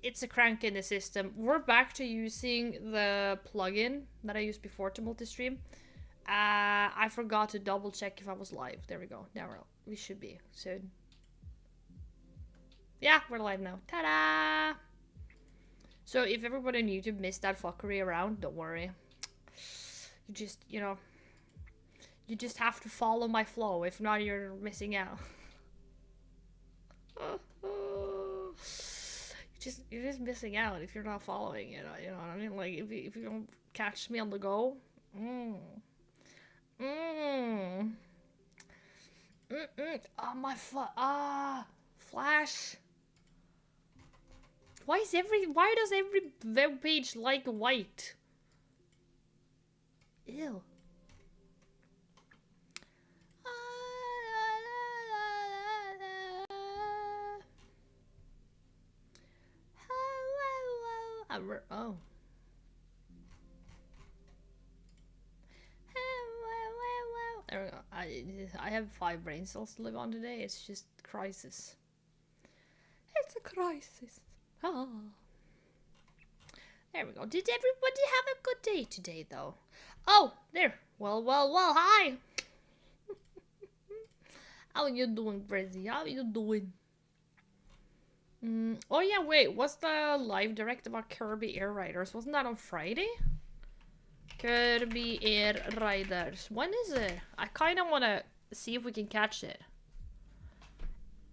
it's a crank in the system. We're back to using the plugin that I used before to multi-stream. I forgot to double check if I was live. There we go. Now we should be soon. Yeah, we're live now. Ta-da! So if everybody on YouTube missed that fuckery around, don't worry. You just, you know, you just have to follow my flow. If not, you're missing out. You're just missing out if you're not following. You know what I mean? Like if you don't catch me on the go. Oh my Flash. Why does every web page like white? Ew. Oh. There we go. I have 5 brain cells to live on today. It's just crisis. It's a crisis. Ah. There we go. Did everybody have a good day today, though? Oh, there. Well, hi. How you doing, Brizzy? How you doing? Oh yeah, wait. What's the live direct about Kirby Air Riders? Wasn't that on Friday? Kirby Air Riders. When is it? I kind of want to see if we can catch it.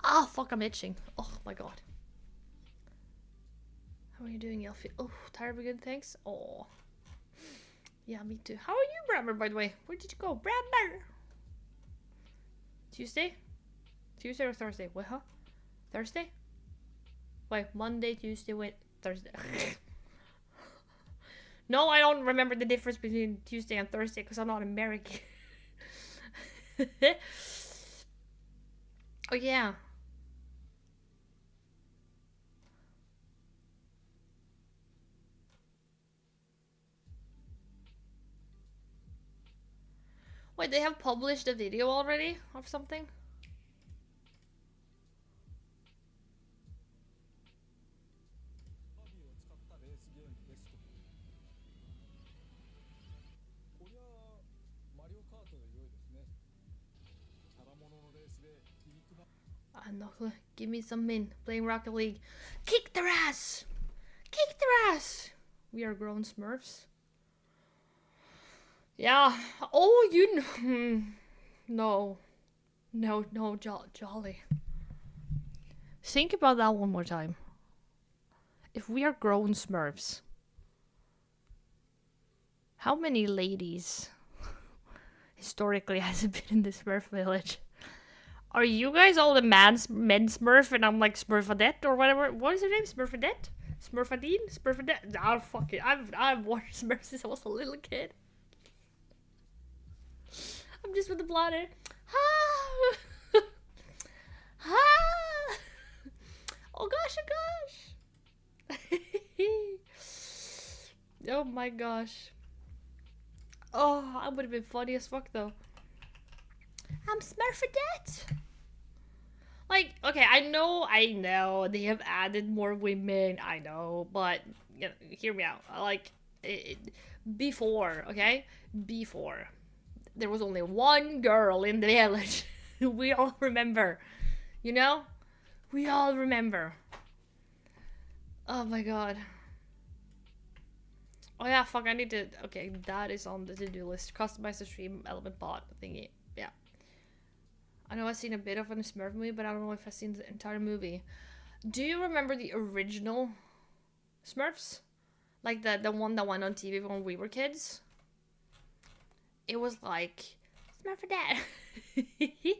Ah, fuck, I'm itching. Oh my god. How are you doing, Elfie? Oh, terribly good, thanks. Oh. Yeah, me too. How are you, Brammer, by the way? Where did you go? Brammer! Tuesday? Tuesday or Thursday? Wait, huh? Thursday? Wait, Monday, Tuesday, wait, Thursday. No, I don't remember the difference between Tuesday and Thursday because I'm not American. Oh, yeah. Wait, they have published a video already of something? Knuckle, give me some min. Playing Rocket League. Kick their ass! Kick their ass! We are grown Smurfs. Yeah. Oh, you know. No, Jolly. Think about that one more time. If we are grown Smurfs, how many ladies historically has it been in the Smurf village? Are you guys all the men Smurf and I'm like Smurfadette or whatever? What is her name? Smurfadette? Smurfadine? Smurfadette? Oh, fuck it. I've watched Smurfs since I was a little kid. I'm just with the bladder. Oh gosh, oh gosh. Oh my gosh. Oh, I would have been funny as fuck though. I'm Smurfadette. Like, okay, I know, they have added more women, I know, but, you know, hear me out. Like, before, okay? Before, there was only one girl in the village. We all remember, you know? We all remember. Oh my god. Oh yeah, fuck, I need to, okay, that is on the to-do list. Customize the stream element bot thingy, yeah. I know I've seen a bit of a Smurf movie, but I don't know if I've seen the entire movie. Do you remember the original Smurfs? Like the one that went on TV when we were kids? It was like, Smurfadette. It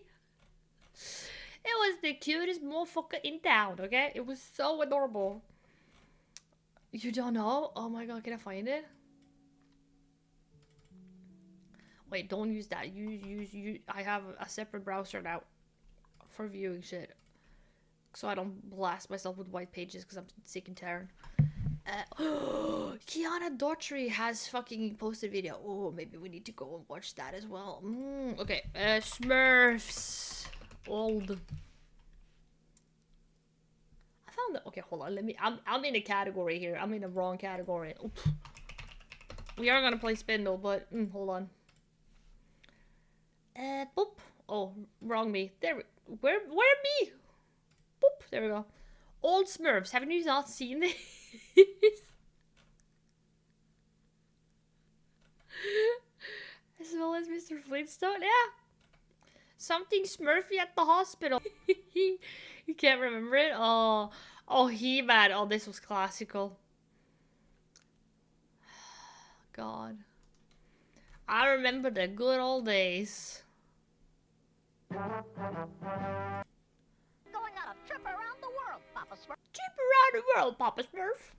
was the cutest motherfucker in town, okay? It was so adorable. You don't know? Oh my god, can I find it? Wait, don't use that. I have a separate browser now for viewing shit. So I don't blast myself with white pages because I'm sick and tired. Kiana Daughtry has fucking posted a video. Oh, maybe we need to go and watch that as well. Okay, Smurfs. Old. I on the... Okay, hold on. Let me... I'm in a category here. I'm in the wrong category. Oops. We are gonna play Spindle, but... hold on. Boop. Oh, wrong me. There... Where me? Boop. There we go. Old Smurfs. Haven't you not seen this? As well as Mr. Flintstone? Yeah. Something Smurfy at the hospital. You can't remember it? Oh, He-Man. Oh, this was classical. God. I remember the good old days. Going on a trip around the world, Papa Smurf. Trip around the world, Papa Smurf.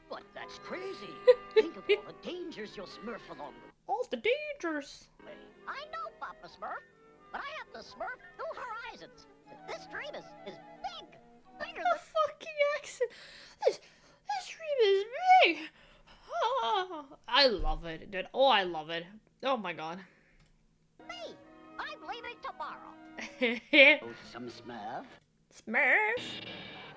But that's crazy. Think of all the dangers you'll smurf along the All the dangers. way. I know, Papa Smurf, but I have to smurf new horizons. This dream is big. Bigger The than... fucking accent. This dream is big. Oh, I love it, dude. Oh, I love it. Oh my god. me. I'm leaving tomorrow. Oh, some Smurf. Smurf?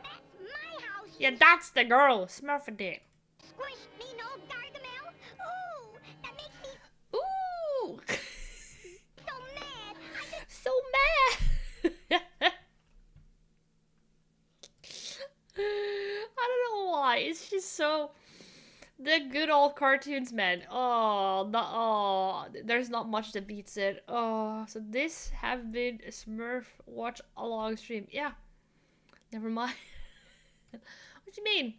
That's my house. Yeah, that's the girl. Smurfadink. Squish me, no Gargamel. Ooh, that makes me Ooh. so mad. So mad. I don't know why. It's just so... The good old cartoons, man. There's not much that beats it. Oh, so this have been a Smurf watch along stream. Yeah. Never mind. What do you mean?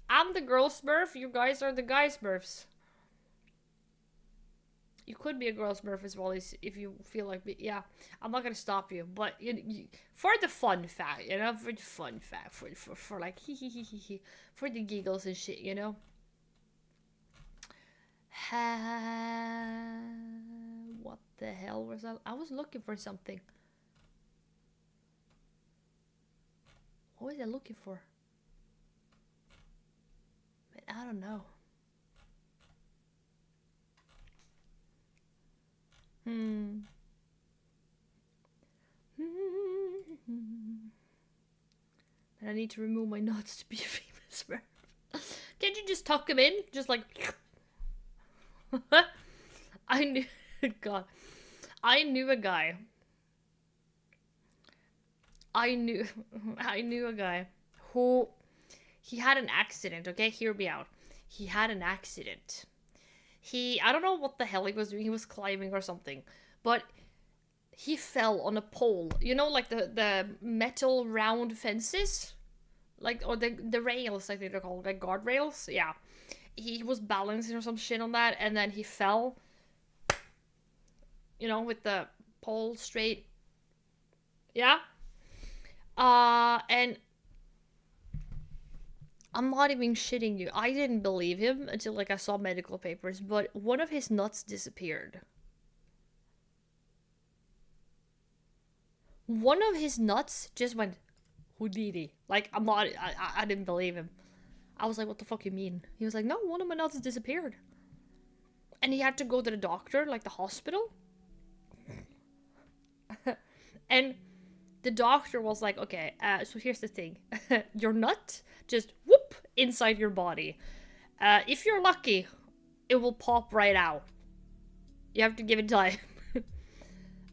I'm the girl Smurf, you guys are the guy Smurfs. You could be a girl Smurf as well if you feel like... Yeah, I'm not gonna stop you, but for the fun fact, you know? For the fun fact, for like for the giggles and shit, you know? What the hell was that? I was looking for something. What was I looking for? Man, I don't know. And I need to remove my nuts to be a famous Smurf. Can't you just tuck them in? Just like... I knew... God. I knew a guy. I knew a guy who... He had an accident, okay? Hear me out. He had an accident. I don't know what the hell he was doing. He was climbing or something. But he fell on a pole. You know, like the metal round fences? Like, or the rails, I think they're called. Like guardrails? Yeah. He was balancing or some shit on that, and then he fell. You know, with the pole straight. Yeah? And... I'm not even shitting you. I didn't believe him until, like, I saw medical papers, but one of his nuts disappeared. One of his nuts just went Houdini. Like, I didn't believe him. I was like, what the fuck you mean? He was like, no, one of my nuts disappeared. And he had to go to the doctor, like the hospital. And the doctor was like, okay, so here's the thing. Your nut just whoop inside your body. If you're lucky, it will pop right out. You have to give it time.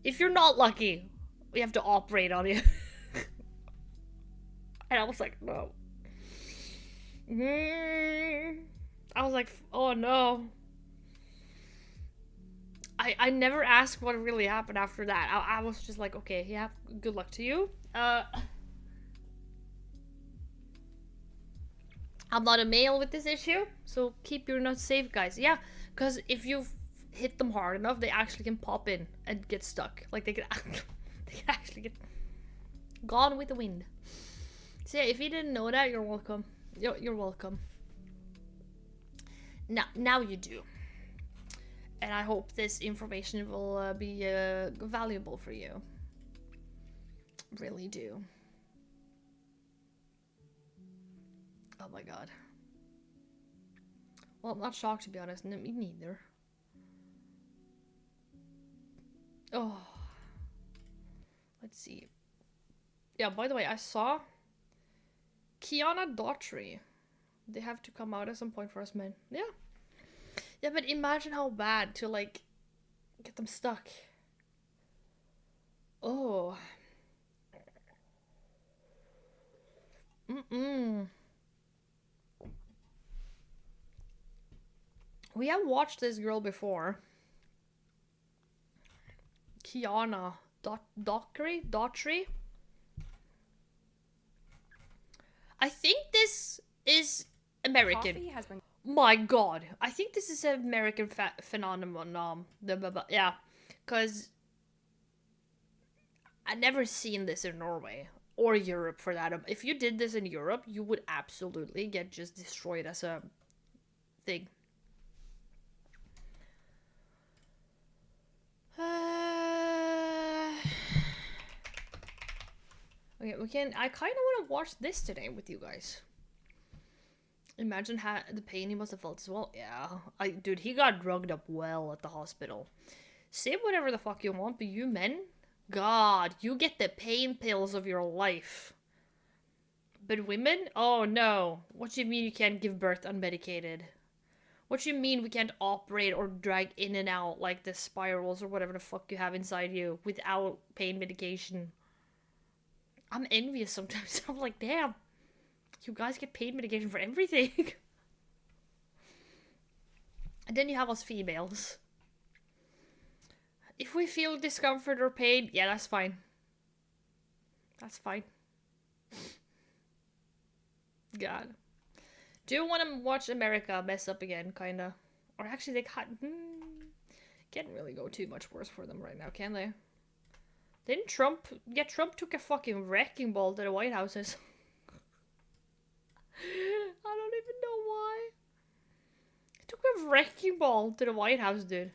If you're not lucky, we have to operate on you. And I was like, no. I was like, oh no. I never asked what really happened after that. I was just like, okay, yeah, good luck to you. I'm not a male with this issue, so keep your nuts safe, guys. Yeah, because if you hit them hard enough, they actually can pop in and get stuck. Like, they can actually get gone with the wind. So yeah, if you didn't know that, you're welcome. You're welcome. Now you do. And I hope this information will be valuable for you. Really do. Oh my god. Well, I'm not shocked, to be honest. Me neither. Oh. Let's see. Yeah, by the way, I saw Kiana Daughtry. They have to come out at some point for us men. Yeah. Yeah, but imagine how bad to, like, get them stuck. Oh. We have watched this girl before. Kiana Daughtry. I think this is American. Coffee has been My god. I think this is an American phenomenon. Yeah. Because I've never seen this in Norway. Or Europe, for that. If you did this in Europe, you would absolutely get just destroyed as a thing. Okay, I kind of want to watch this today with you guys. Imagine the pain he must have felt as well. Yeah, dude, he got drugged up well at the hospital. Say whatever the fuck you want, but you men, God, you get the pain pills of your life. But women, oh no. What do you mean you can't give birth unmedicated? What do you mean we can't operate or drag in and out like the spirals or whatever the fuck you have inside you without pain medication? I'm envious sometimes. I'm like, damn, you guys get pain medication for everything. And then you have us females. If we feel discomfort or pain, yeah, that's fine. That's fine. God. Do you want to watch America mess up again, kinda? Or actually, they can't really go too much worse for them right now, can they? Didn't Trump took a fucking wrecking ball to the White Houses. I don't even know why. He took a wrecking ball to the White House, dude.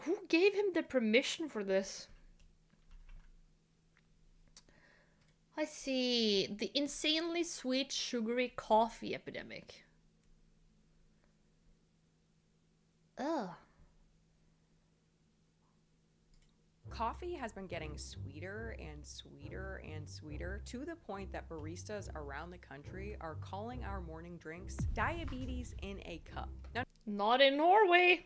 Who gave him the permission for this? I see. The insanely sweet, sugary coffee epidemic. Ugh. Coffee has been getting sweeter and sweeter and sweeter to the point that baristas around the country are calling our morning drinks diabetes in a cup. Now, not in Norway.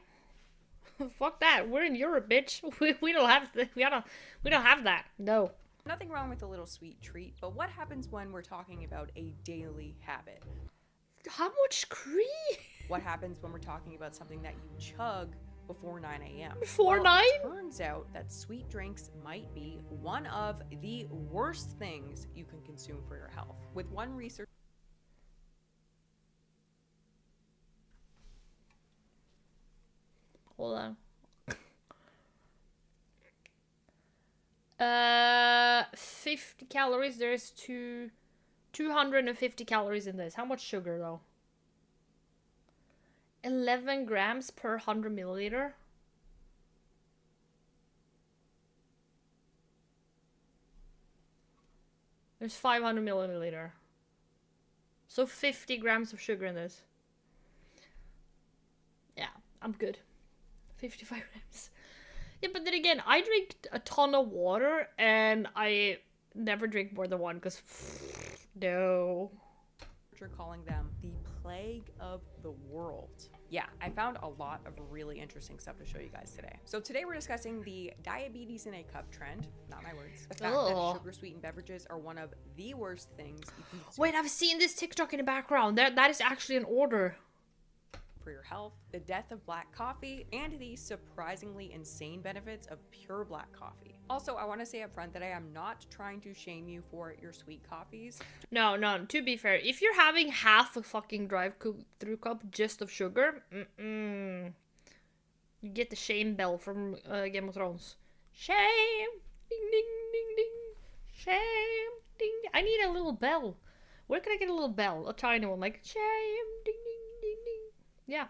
Fuck that. We're in Europe, bitch. We don't have we don't have that. No. Nothing wrong with a little sweet treat, but what happens when we're talking about a daily habit? How much cream? What happens when we're talking about something that you chug before 9 a.m.? Before 9? It turns out that sweet drinks might be one of the worst things you can consume for your health. With one research... Hold on. 50 calories. There's 250 calories in this. How much sugar though? 11 grams per 100 milliliter. There's 500 milliliter. So 50 grams of sugar in this. Yeah, I'm good. 55 grams. Yeah, but then again, I drink a ton of water, and I never drink more than one, because no. You're calling them the plague of the world. Yeah, I found a lot of really interesting stuff to show you guys today. So today we're discussing the diabetes in a cup trend, not my words. The fact that sugar-sweetened beverages are one of the worst things you can consume. Wait, I've seen this TikTok in the background. That is actually an order. For your health, the death of black coffee, and the surprisingly insane benefits of pure black coffee. Also, I want to say up front that I am not trying to shame you for your sweet coffees. No, to be fair, if you're having half a fucking drive-through cup just of sugar, you get the shame bell from Game of Thrones. Shame! Ding, ding, ding, ding. Shame! Ding, ding. I need a little bell. Where can I get a little bell? A tiny one, like, shame! Ding, ding, ding, ding. Yeah.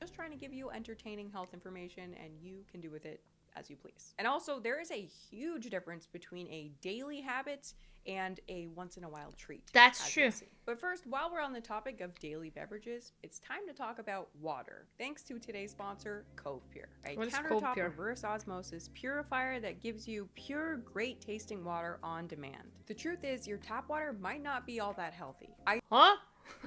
Just trying to give you entertaining health information, and you can do with it as you please. And also, there is a huge difference between a daily habit and a once in a while treat. That's as true. you'll see. But first, while we're on the topic of daily beverages, it's time to talk about water. Thanks to today's sponsor, Cove Pure, a What is Cove countertop Pure? reverse osmosis purifier that gives you pure, great tasting water on demand. The truth is, your tap water might not be all that healthy. I Huh?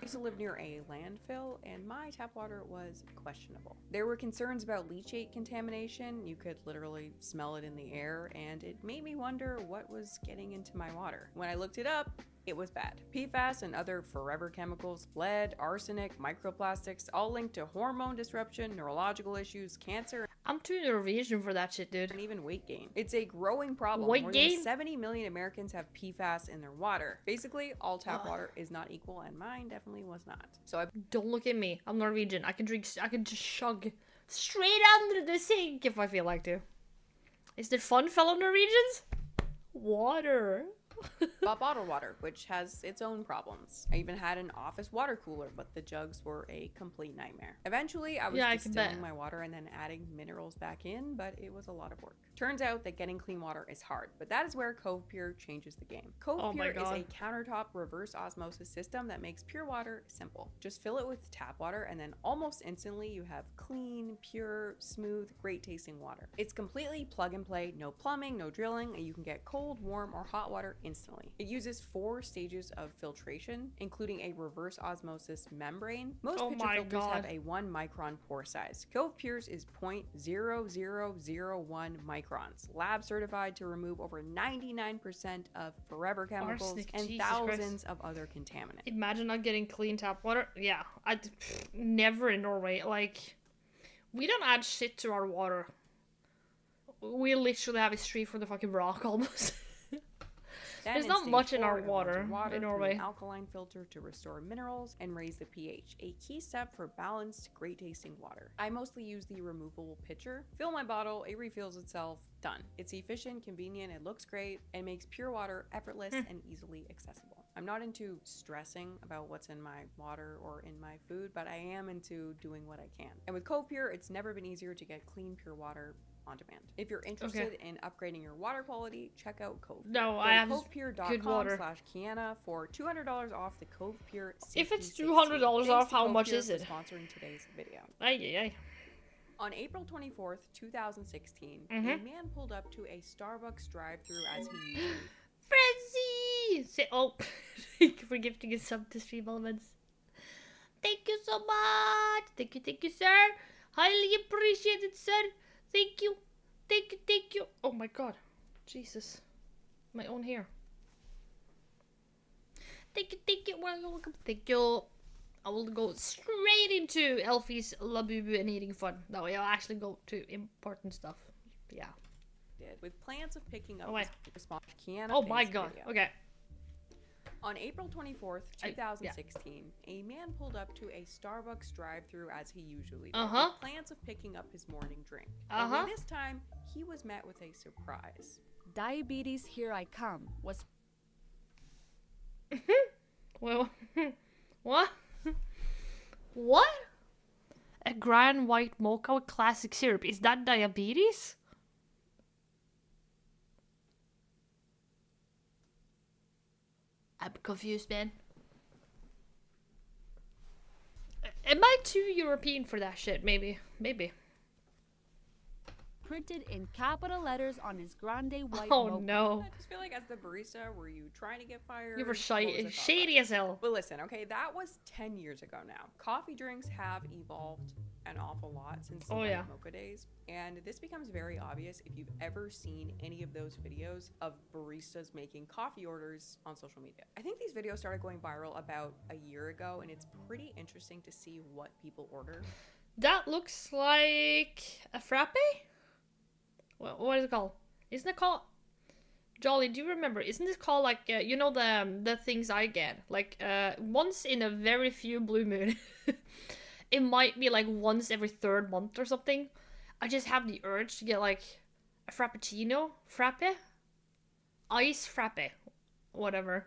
used to live near a landfill, and my tap water was questionable. There were concerns about leachate contamination. You could literally smell it in the air, and it made me wonder what was getting into my water. When I looked it up, it was bad. PFAS and other forever chemicals, lead, arsenic, microplastics, all linked to hormone disruption, neurological issues, cancer, I'm too Norwegian for that shit, dude. and even weight gain. It's a growing problem. Weight More gain? than 70 million Americans have PFAS in their water. Basically, all tap water is not equal, and mine definitely was not. So I Don't look at me. I'm Norwegian. I can just chug straight under the sink if I feel like to. Is it fun, fellow Norwegians? Water. bought bottled water, which has its own problems. I even had an office water cooler, but the jugs were a complete nightmare. Eventually, I was Yeah, I can distilling bet. my water and then adding minerals back in, but it was a lot of work. Turns out that getting clean water is hard, but that is where Cove Pure changes the game. Cove Oh my Pure is a God. countertop reverse osmosis system that makes pure water simple. Just fill it with tap water, and then almost instantly you have clean, pure, smooth, great tasting water. It's completely plug and play, no plumbing, no drilling, and you can get cold, warm, or hot water instantly. It uses 4 stages of filtration, including a reverse osmosis membrane. Most Oh pitcher my filters have God. a 1 micron pore size. Cove Pure's is 0.0001 microns, lab certified to remove over 99% of forever chemicals Arsenic, and Jesus Christ. thousands of other contaminants. Imagine not getting clean tap water. Yeah, never in Norway. Like, we don't add shit to our water. We literally have it straight from the fucking rock almost. Then There's in not stage much in 4, our it runs water in through Norway. an alkaline filter to restore minerals and raise the pH, a key step for balanced, great tasting water. I mostly use the removable pitcher. Fill my bottle, it refills itself, done. It's efficient, convenient, it looks great, and makes pure water effortless and easily accessible. I'm not into stressing about what's in my water or in my food, but I am into doing what I can. And with Cove Pure, it's never been easier to get clean, pure water on demand. If you're interested in upgrading your water quality, check out Cove Pure. No, Go I to have good water. covepure.com/Kiana for $200 off the Cove Pure. If it's Safety $200 Thanks off, to how Cove much Pure is for it? Sponsoring today's video. Ay. On April 24th, 2016, Mhm. a man pulled up to a Starbucks drive-thru as he usually Frenzy! Say, oh, thank you for gifting us sub to Stream Elements. Thank you so much. Thank you, sir. Highly appreciated, sir. Thank you. Thank you. Oh my God. Jesus. My own hair. Thank you. Welcome. Thank you. I will go straight into Elfie's Labubu and eating fun. That way I'll actually go to important stuff. Yeah. did, with plans of picking up Oh, wait. his response to Kiana. Oh my Faye's God. video. Okay. On April 24th, Yeah. 2016, a man pulled up to a Starbucks drive-thru as he usually did, Uh-huh. with plans of picking up his morning drink. Uh-huh. Only this time, he was met with a surprise. Diabetes, here I come was Well, what? What? A grand white mocha with classic syrup. Is that diabetes? I'm confused, man. Am I too European for that shit? Maybe. printed in capital letters on his grande white Oh mocha. no. I just feel like as the barista, were you trying to get fired? You were What was the thought shady process? as hell. But listen, okay, that was 10 years ago now. Coffee drinks have evolved an awful lot since the Oh, white yeah. mocha days. And this becomes very obvious if you've ever seen any of those videos of baristas making coffee orders on social media. I think these videos started going viral about a year ago, and it's pretty interesting to see what people order. That looks like a frappe? What is it called? Isn't it called... Jolly, do you remember? Isn't it called like, you know the things I get? Like, once in a very few blue moon. It might be like once every third month or something. I just have the urge to get like a frappuccino, frappe, ice frappe, whatever.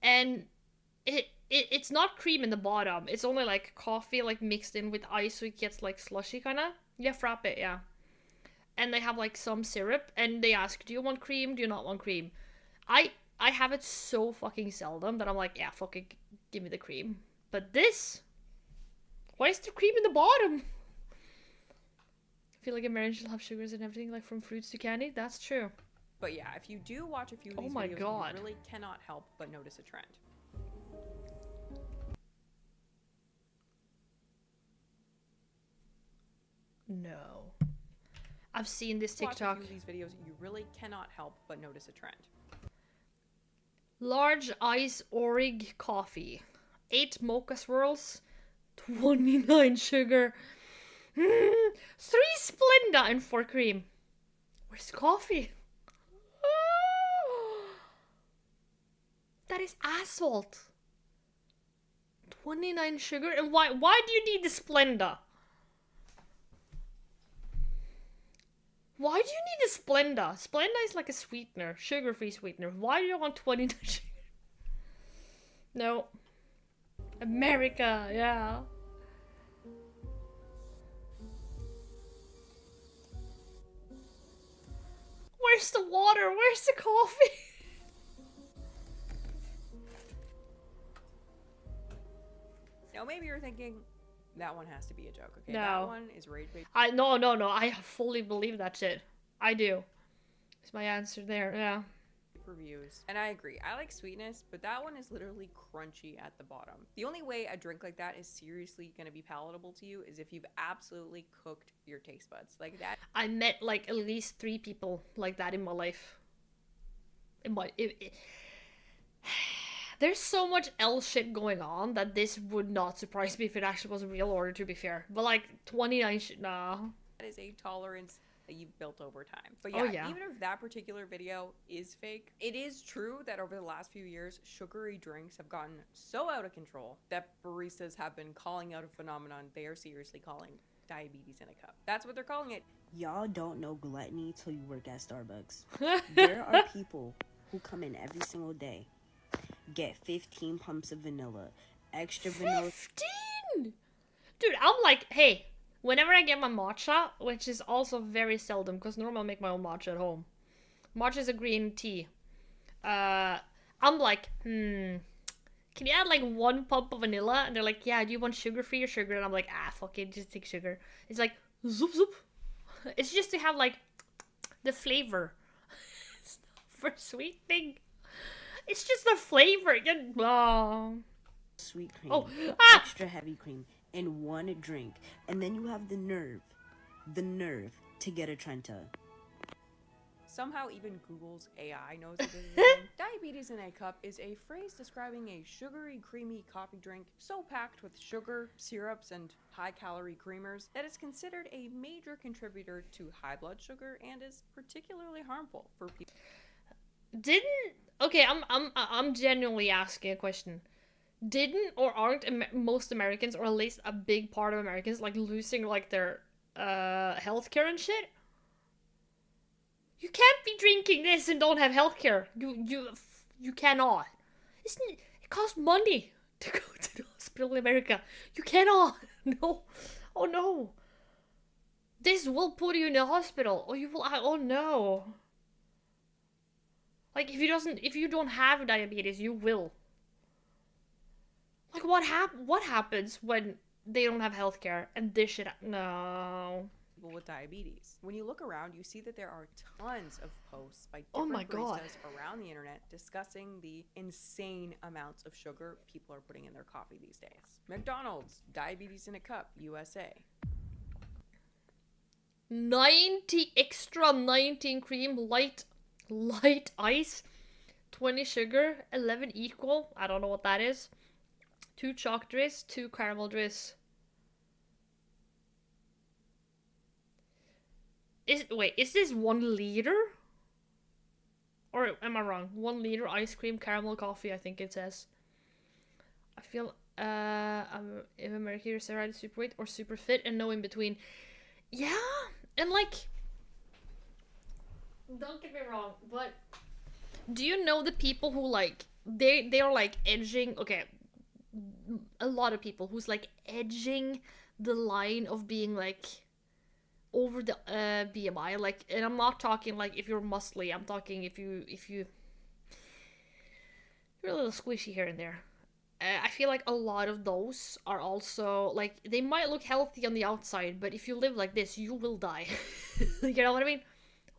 And it's not cream in the bottom. It's only like coffee like mixed in with ice, so it gets like slushy kind of. Yeah, frappe, yeah. and they have like some syrup, and they ask, do you want cream? Do you not want cream? I have it so fucking seldom that I'm like, yeah, fuck it, give me the cream. But this, why is the cream in the bottom? I feel like Americans should have sugars and everything, like from fruits to candy. That's true. But yeah, if you do watch a few of Oh these my videos, God. you really cannot help but notice a trend. No. I've seen this Watch a TikTok. few of these videos, you really cannot help but notice a trend. Large ice Orig coffee. 8 mocha swirls. 29 sugar. 3 Splenda and 4 cream. Where's the coffee? That is asphalt. 29 sugar? And why do you need the Splenda? Why do you need a Splenda? Splenda is like a sweetener, sugar-free sweetener. Why do you want 29 sugar? No. America, yeah. Where's the water? Where's the coffee? Now maybe you're thinking, that one has to be a joke, okay? No. That one is rage bait No. I fully believe that shit. I do. It's my answer there, yeah. reviews. And I agree, I like sweetness, but that one is literally crunchy at the bottom. The only way a drink like that is seriously gonna be palatable to you is if you've absolutely cooked your taste buds. Like that. I met like at least 3 people like that in my life. There's so much else shit going on that this would not surprise me if it actually was a real order, to be fair. But like 29 shit, nah. That is a tolerance that you've built over time. But Oh, yeah, yeah. even if that particular video is fake, it is true that over the last few years, sugary drinks have gotten so out of control that baristas have been calling out a phenomenon they are seriously calling diabetes in a cup. That's what they're calling it. Y'all don't know gluttony till you work at Starbucks. There are people who come in every single day, get 15 pumps of vanilla, extra vanilla. 15! Dude, I'm like, hey, whenever I get my matcha, which is also very seldom, because normally I make my own matcha at home. Matcha is a green tea. I'm like, can you add like 1 pump of vanilla? And they're like, yeah, do you want sugar-free or sugar? And I'm like, fuck it, just take sugar. It's like, zoop zoop. It's just to have like the flavor. It's not for sweetening. It's just the flavor. Sweet cream, Oh, extra heavy cream in one drink, and then you have the nerve to get a Trenta. Somehow even Google's AI knows that this is a thing. Diabetes in a cup is a phrase describing a sugary, creamy coffee drink so packed with sugar, syrups, and high-calorie creamers that it's considered a major contributor to high blood sugar and is particularly harmful for people. I'm genuinely asking a question. Didn't or aren't most Americans, or at least a big part of Americans, like losing like their healthcare and shit? You can't be drinking this and don't have healthcare. You cannot. It costs money to go to the hospital in America. You cannot. No. Oh no. This will put you in the hospital. Or you will. Oh no. Like if you don't have diabetes, you will. Like what happens when they don't have healthcare and this shit? No. People with diabetes. When you look around, you see that there are tons of posts by Oh different my God. baristas around the internet discussing the insane amounts of sugar people are putting in their coffee these days. McDonald's, diabetes in a cup, USA. 90 extra, 19 cream, light ice, 20 sugar, 11 equal. I don't know what that is. 2 chalk drizzle, 2 caramel drizzle. Is this 1 liter? Or am I wrong? 1 liter ice cream, caramel coffee, I think it says. I feel, if America is either super weight or super fit and no in between. Yeah, and like, don't get me wrong, but do you know the people who like, they are like edging, okay, a lot of people who's like edging the line of being like over the BMI, like, and I'm not talking like if you're muscly. I'm talking if you're a little squishy here and there. I feel like a lot of those are also like they might look healthy on the outside, but if you live like this, you will die. You know what I mean?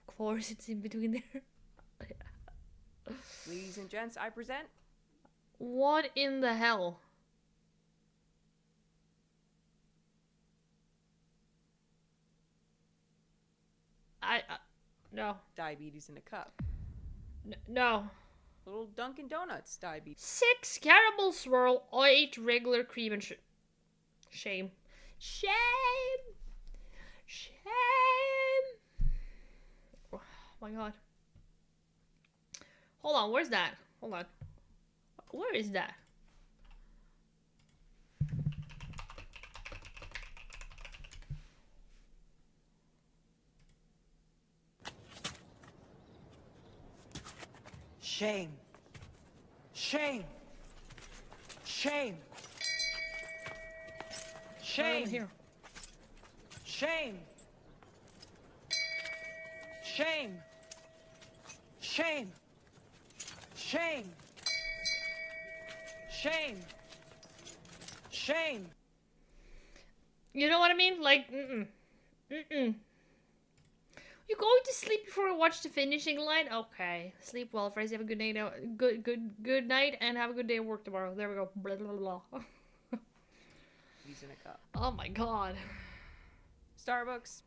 Of course, it's in between there. Ladies and gents, I present. What in the hell? No. Diabetes in a cup. No. Little Dunkin' Donuts diabetes. 6 caramel swirl, 8 regular cream and shame. Shame! Shame! Oh my god. Hold on, where's that? Hold on. Where is that? Shame. Shame. Shame. Shame. Here. Shame. Shame. Shame. Shame. Shame. Shame. You know what I mean? Like, You going to sleep before I watch the finishing line? Okay. Sleep well, friends. Have a good night. Good night, and have a good day at work tomorrow. There we go. Blah blah blah. He's in a cup. Oh my god. Starbucks.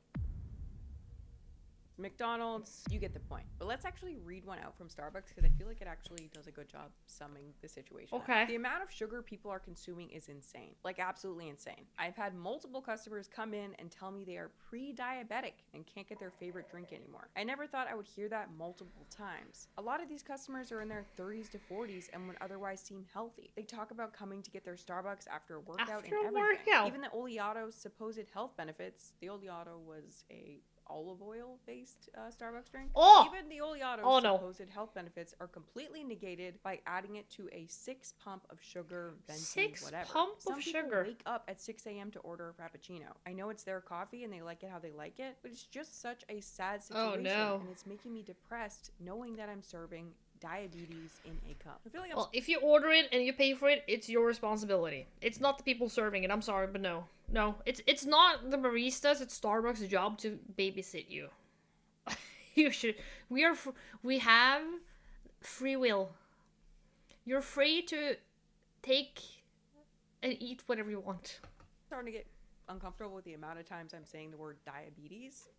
McDonald's, you get the point. But let's actually read one out from Starbucks because I feel like it actually does a good job summing the situation up. Okay. The amount of sugar people are consuming is insane. Like, absolutely insane. I've had multiple customers come in and tell me they are pre-diabetic and can't get their favorite drink anymore. I never thought I would hear that multiple times. A lot of these customers are in their 30s to 40s and would otherwise seem healthy. They talk about coming to get their Starbucks after a workout and everything. Even the Oleato's supposed health benefits. The Oleato was a olive oil based Starbucks drink. Even the Oleato's supposed health benefits are completely negated by adding it to a 6 pump of sugar, venti, whatever. 6 pump Some of people sugar. wake up at 6 a.m. to order a frappuccino. I know it's their coffee and they like it how they like it, but it's just such a sad situation. no. And it's making me depressed knowing that I'm serving diabetes in a cup. I feel like Well, if you order it and you pay for it, it's your responsibility. It's not the people serving it. I'm sorry, but no. No, it's not the baristas. It's Starbucks' job to babysit you. You should. We have free will. You're free to take and eat whatever you want. starting to get uncomfortable with the amount of times I'm saying the word diabetes.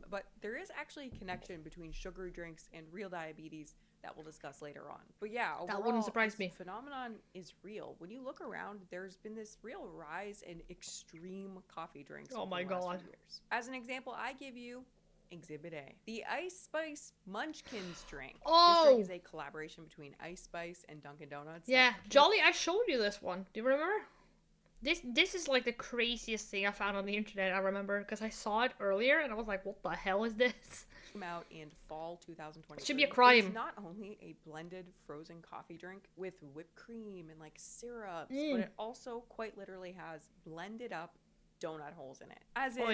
But there is actually a connection between sugary drinks and real diabetes that we'll discuss later on. But yeah, overall, That wouldn't surprise this me. phenomenon is real. When you look around, there's been this real rise in extreme coffee drinks. Oh over my the last God. few years. As an example, I give you Exhibit A, the Ice Spice Munchkins drink. This drink is a collaboration between Ice Spice and Dunkin' Donuts. Yeah, Jolly, I showed you this one. Do you remember? This is like the craziest thing I found on the internet, I remember, because I saw it earlier and I was like, what the hell is this? Came out in fall 2020. It should be a crime. It's not only a blended frozen coffee drink with whipped cream and like syrups, but it also quite literally has blended up donut holes in it. As in,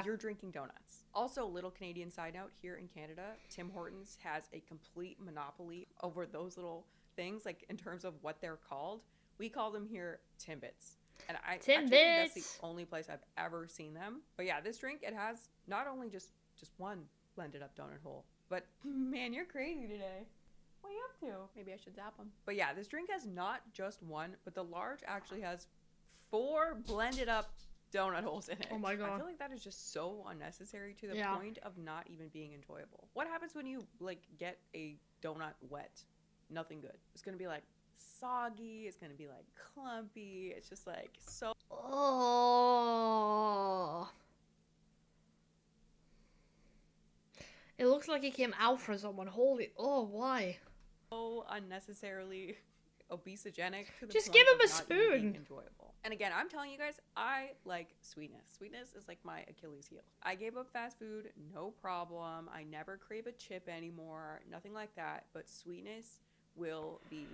you're drinking donuts. Also, little Canadian side note, here in Canada, Tim Hortons has a complete monopoly over those little things, like in terms of what they're called. We call them here Timbits. And I actually think that's the only place I've ever seen them. But yeah, this drink, it has not only just one blended up donut hole, but man, you're crazy today. What are you up to? Maybe I should zap them. But yeah, this drink has not just one, but the large actually has 4 blended up donut holes in it. Oh my God. I feel like that is just so unnecessary to the point of not even being enjoyable. What happens when you like get a donut wet? Nothing good. It's gonna be like soggy, it's gonna be like clumpy, it's just like so It looks like it came out for someone. Holy, why? So unnecessarily obesogenic to the Just point give him of a not even being spoon. enjoyable. And again, I'm telling you guys, I like sweetness. Sweetness is like my Achilles heel. I gave up fast food, no problem. I never crave a chip anymore, nothing like that. But sweetness will be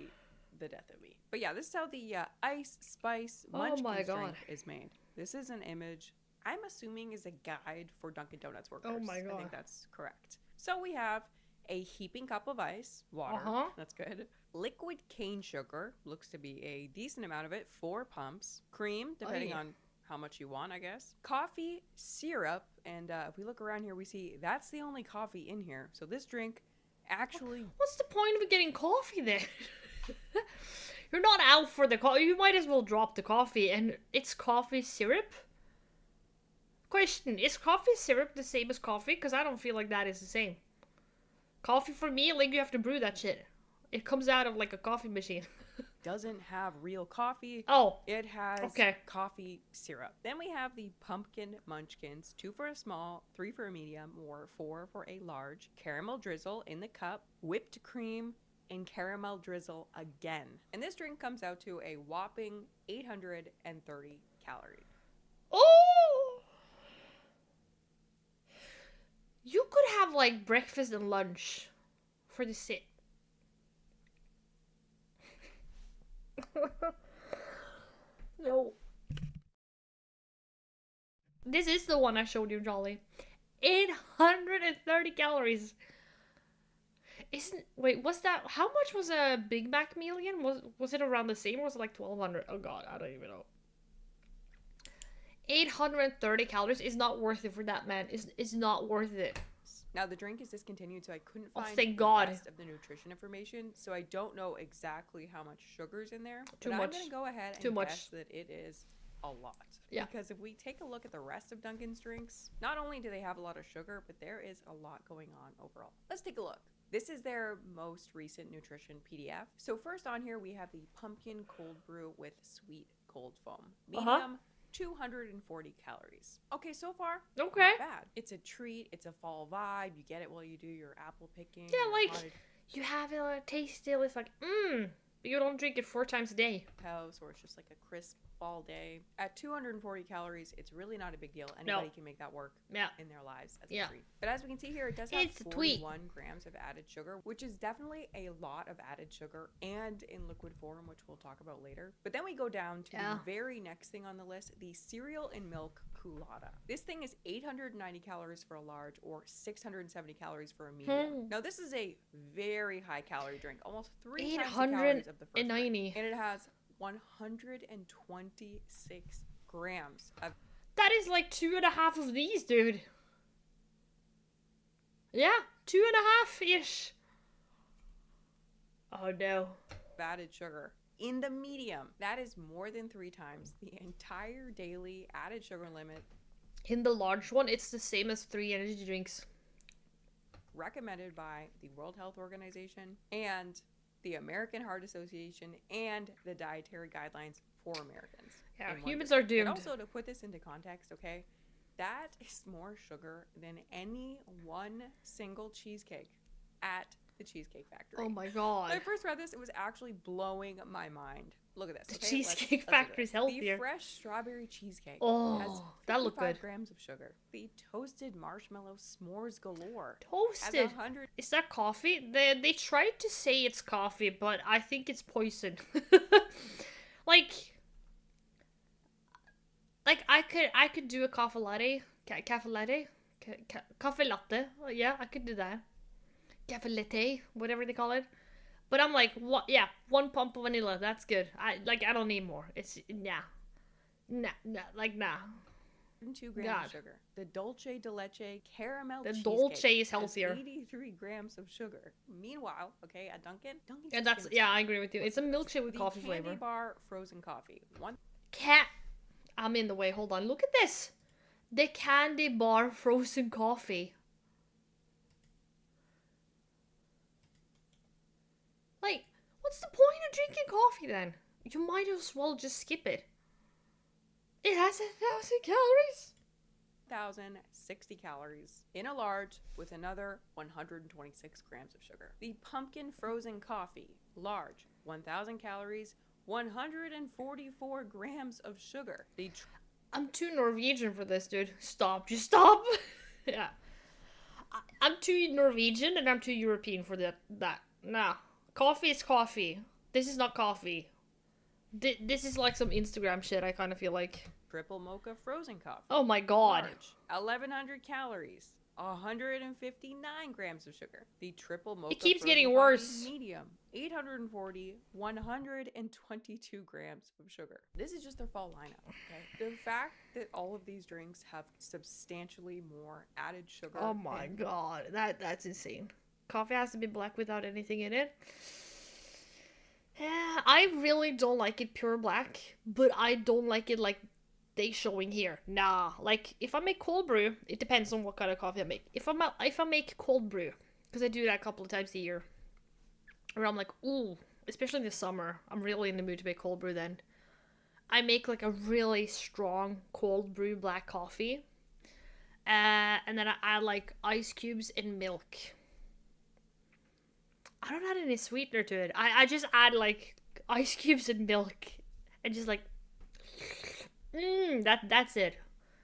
the death of me. But yeah, this is how the Ice Spice Munchkins drink is made. This is an image. I'm assuming is a guide for Dunkin' Donuts workers. Oh my I God. think that's correct. So we have a heaping cup of ice, water, that's good. Liquid cane sugar, looks to be a decent amount of it, 4 pumps. Cream, depending on how much you want, I guess. Coffee, syrup, and if we look around here, we see that's the only coffee in here. So this drink actually... What's the point of getting coffee then? You're not out for the coffee. You might as well drop the coffee, and it's coffee syrup? Question, is coffee syrup the same as coffee? Because I don't feel like that is the same. Coffee for me, like you have to brew that shit. It comes out of like a coffee machine. doesn't have real coffee. Oh. It has coffee syrup. Then we have the pumpkin munchkins, 2 for a small, 3 for a medium, or 4 for a large. Caramel drizzle in the cup, whipped cream, and caramel drizzle again. And this drink comes out to a whopping 830 calories. Oh! You could have like breakfast and lunch for the sit. No. This is the one I showed you, Jolly. 830 calories. Wait, was that, how much was a Big Mac meal again? Was it around the same, or was it like 1200? Oh god, I don't even know. 830 calories is not worth it for that man. It's not worth it. Now the drink is discontinued, so I couldn't find thank the God. rest of the nutrition information, so I don't know exactly how much sugar's in there. Too but much. I'm gonna go ahead and Too much. guess that it is a lot. Yeah. Because if we take a look at the rest of Dunkin's drinks, not only do they have a lot of sugar, but there is a lot going on overall. Let's take a look. This is their most recent nutrition PDF. So first on here, we have the pumpkin cold brew with sweet cold foam. Medium, 240 calories. Okay, so far, Okay. not bad. It's a treat. It's a fall vibe. You get it while you do your apple picking. Yeah, your like, haunted you have it, taste it, it's like, but you don't drink it 4 times a day. house, or it's just like a crisp fall day. At 240 calories, it's really not a big deal. Anybody can make that work Yeah. in their lives as a treat. But as we can see here, it does have It's a tweet. 41 grams of added sugar, which is definitely a lot of added sugar, and in liquid form, which we'll talk about later. But then we go down to the very next thing on the list, the cereal and milk culotta. This thing is 890 calories for a large, or 670 calories for a medium. Now this is a very high calorie drink, almost 3 times the calories of the first drink. And it has 126 grams of... That is like 2.5 of these, dude. Yeah, 2.5-ish. Oh no. added sugar. In the medium, that is more than 3 times the entire daily added sugar limit In the large one, it's the same as 3 energy drinks. recommended by the World Health Organization and the American Heart Association and the Dietary Guidelines for Americans. Yeah, in one humans drink. are doomed. And also, to put this into context, okay, that is more sugar than any one single cheesecake at the Cheesecake Factory. Oh my When I god. first read this, it was actually blowing my mind. Look at this. The Okay? Cheesecake Let's look at Factory's this. healthier. The fresh strawberry cheesecake has Oh, that looked 55 good. grams of sugar. The toasted marshmallow s'mores galore has Toasted. 100. Is that coffee? They tried to say it's coffee, but I think it's poison. like I could do a coffee latte. Cafe latte? Coffee latte. Yeah, I could do that. Cafe latte, whatever they call it. But I'm like, what? Yeah, 1 pump of vanilla. That's good. I don't need more. It's nah. 2 grams God. of sugar. The Dolce de Leche caramel The cheesecake Dolce is has healthier. 83 grams of sugar. Meanwhile, okay, at Dunkin', And that's, yeah, I agree with you. It's a milkshake with the coffee candy flavor. bar frozen coffee. I'm in the way. Hold on. Look at this. The candy bar frozen coffee. Like, what's the point of drinking coffee then? You might as well just skip it. It has 1,000 calories. 1,060 calories in a large with another 126 grams of sugar. The pumpkin frozen coffee, large, 1,000 calories, 144 grams of sugar. I'm too Norwegian for this, dude. Stop. Just stop. Yeah. I'm too Norwegian and I'm too European for that. Nah. Coffee is coffee. This is not coffee. This is like some Instagram shit, I kind of feel like. triple mocha frozen coffee. Oh my god. Large, 1,100 calories, 159 grams of sugar. The triple mocha keeps frozen getting coffee worse. medium, 840, 122 grams of sugar. This is just their fall lineup, okay? The fact that all of these drinks have substantially more added sugar. Oh my god. That's insane. Coffee has to be black without anything in it. Yeah, I really don't like it pure black, but I don't like it like they showing here. Nah, like if I make cold brew, it depends on what kind of coffee I make. If I make cold brew, because I do that a couple of times a year, where I'm like, ooh, especially in the summer, I'm really in the mood to make cold brew. Then I make like a really strong cold brew black coffee, and then I add like ice cubes and milk. I don't add any sweetener to it. I just add like ice cubes and milk, and just like, that's it.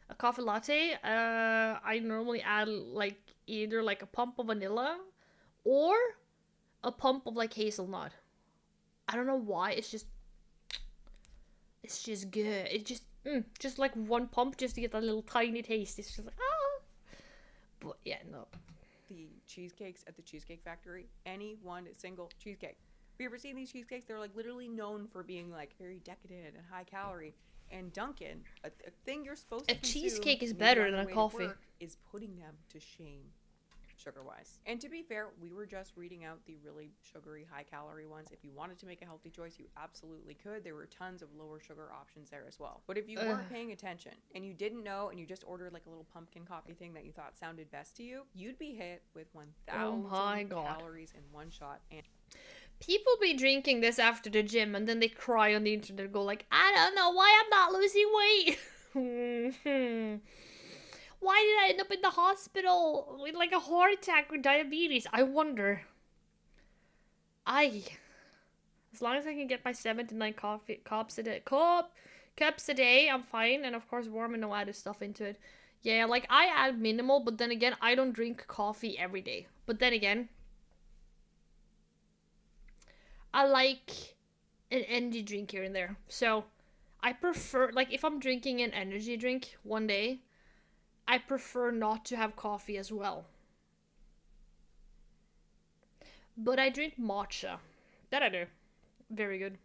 A coffee latte. I normally add like either like a pump of vanilla, or a pump of like hazelnut. I don't know why. It's just good. It's just like one pump just to get that little tiny taste. It's just like But yeah, no. The cheesecakes at the Cheesecake Factory, any one single cheesecake. Have you ever seen these cheesecakes? They're like literally known for being like very decadent and high calorie. And Dunkin', a thing you're supposed to consume, cheesecake is maybe better on than your a way to coffee. work, is putting them to shame sugar-wise. And to be fair, we were just reading out the really sugary, high-calorie ones. If you wanted to make a healthy choice, you absolutely could. There were tons of lower sugar options there as well. But if you weren't paying attention and you didn't know and you just ordered like a little pumpkin coffee thing that you thought sounded best to you, you'd be hit with 1,000 calories in one shot. And People be drinking this after the gym and then they cry on the internet and go like, I don't know why I'm not losing weight. Why did I end up in the hospital with like a heart attack or diabetes? I wonder. As long as I can get my 7 to 9 cups a day, I'm fine. And of course, warm and no added stuff into it. Yeah, like I add minimal, but then again, I don't drink coffee every day. But then again, I like an energy drink here and there. So I prefer, like if I'm drinking an energy drink one day, I prefer not to have coffee as well. But I drink matcha. That I do. Very good.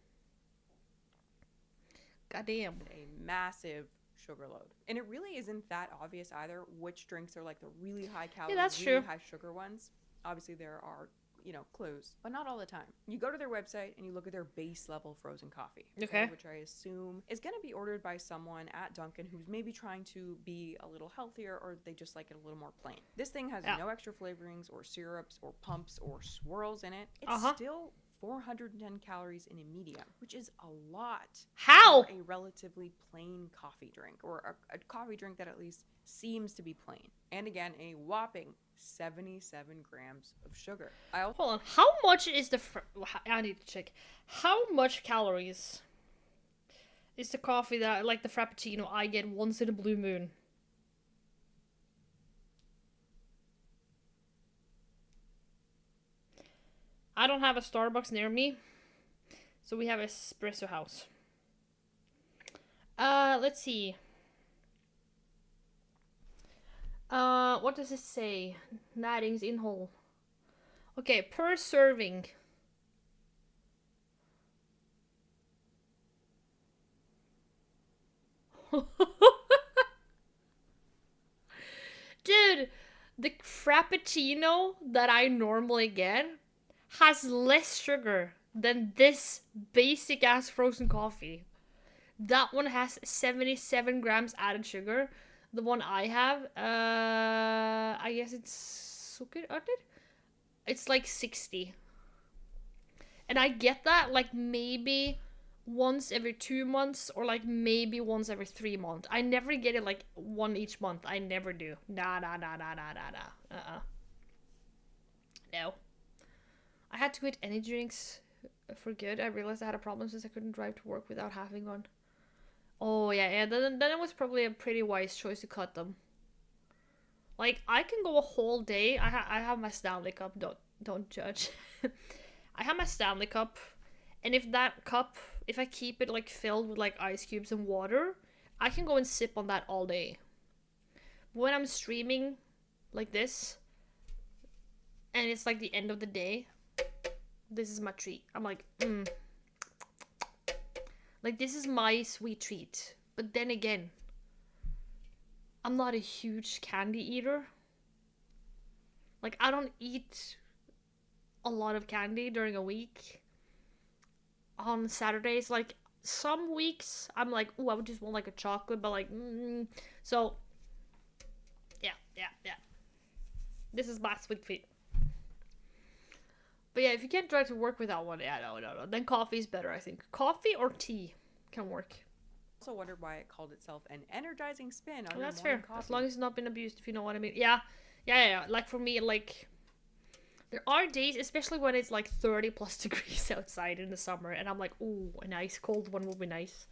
Goddamn. a massive sugar load. And it really isn't that obvious either which drinks are like the really high calorie, that's really true. high sugar ones. Obviously there are, clues, but not all the time. You go to their website and you look at their base level frozen coffee, Okay. which I assume is going to be ordered by someone at Dunkin' who's maybe trying to be a little healthier, or they just like it a little more plain. This thing has no extra flavorings or syrups or pumps or swirls in it. It's still 410 calories in a medium, which is a lot. How? For a relatively plain coffee drink, or a coffee drink that at least seems to be plain. And again, a whopping 77 grams of sugar. Hold on. How much is the... I need to check. How much calories is the coffee that, like the Frappuccino, I get once in a blue moon? I don't have a Starbucks near me, so we have Espresso House. Let's see. What does it say? Näringsinnehåll. Okay, per serving. Dude, the Frappuccino that I normally get has less sugar than this basic ass frozen coffee. That one has 77 grams added sugar. The one I have, I guess it's sukkerartet. It's like 60. And I get that like maybe once every 2 months, or like maybe once every 3 months. I never get it like one each month. I never do. Nah. No. I had to quit energy drinks for good. I realized I had a problem since I couldn't drive to work without having one. Oh yeah. Then it was probably a pretty wise choice to cut them. Like I can go a whole day. I have my Stanley Cup. Don't judge. I have my Stanley Cup, and if I keep it like filled with like ice cubes and water, I can go and sip on that all day. When I'm streaming like this, and it's like the end of the day, this is my treat. I'm like, like this is my sweet treat. But then again, I'm not a huge candy eater. Like, I don't eat a lot of candy during a week. On Saturdays, like, some weeks, I'm like, oh, I would just want, like, a chocolate, but, like, So, yeah. This is my sweet treat. But, yeah, if you can't drive to work without one, yeah, no. Then coffee's better, I think. Coffee or tea can work. Also wondered why it called itself an energizing spin on Well, your that's morning fair. coffee. As long as it's not been abused, if you know what I mean. Yeah. Like, for me, like, there are days, especially when it's like 30 plus degrees outside in the summer, and I'm like, ooh, a nice cold one would be nice.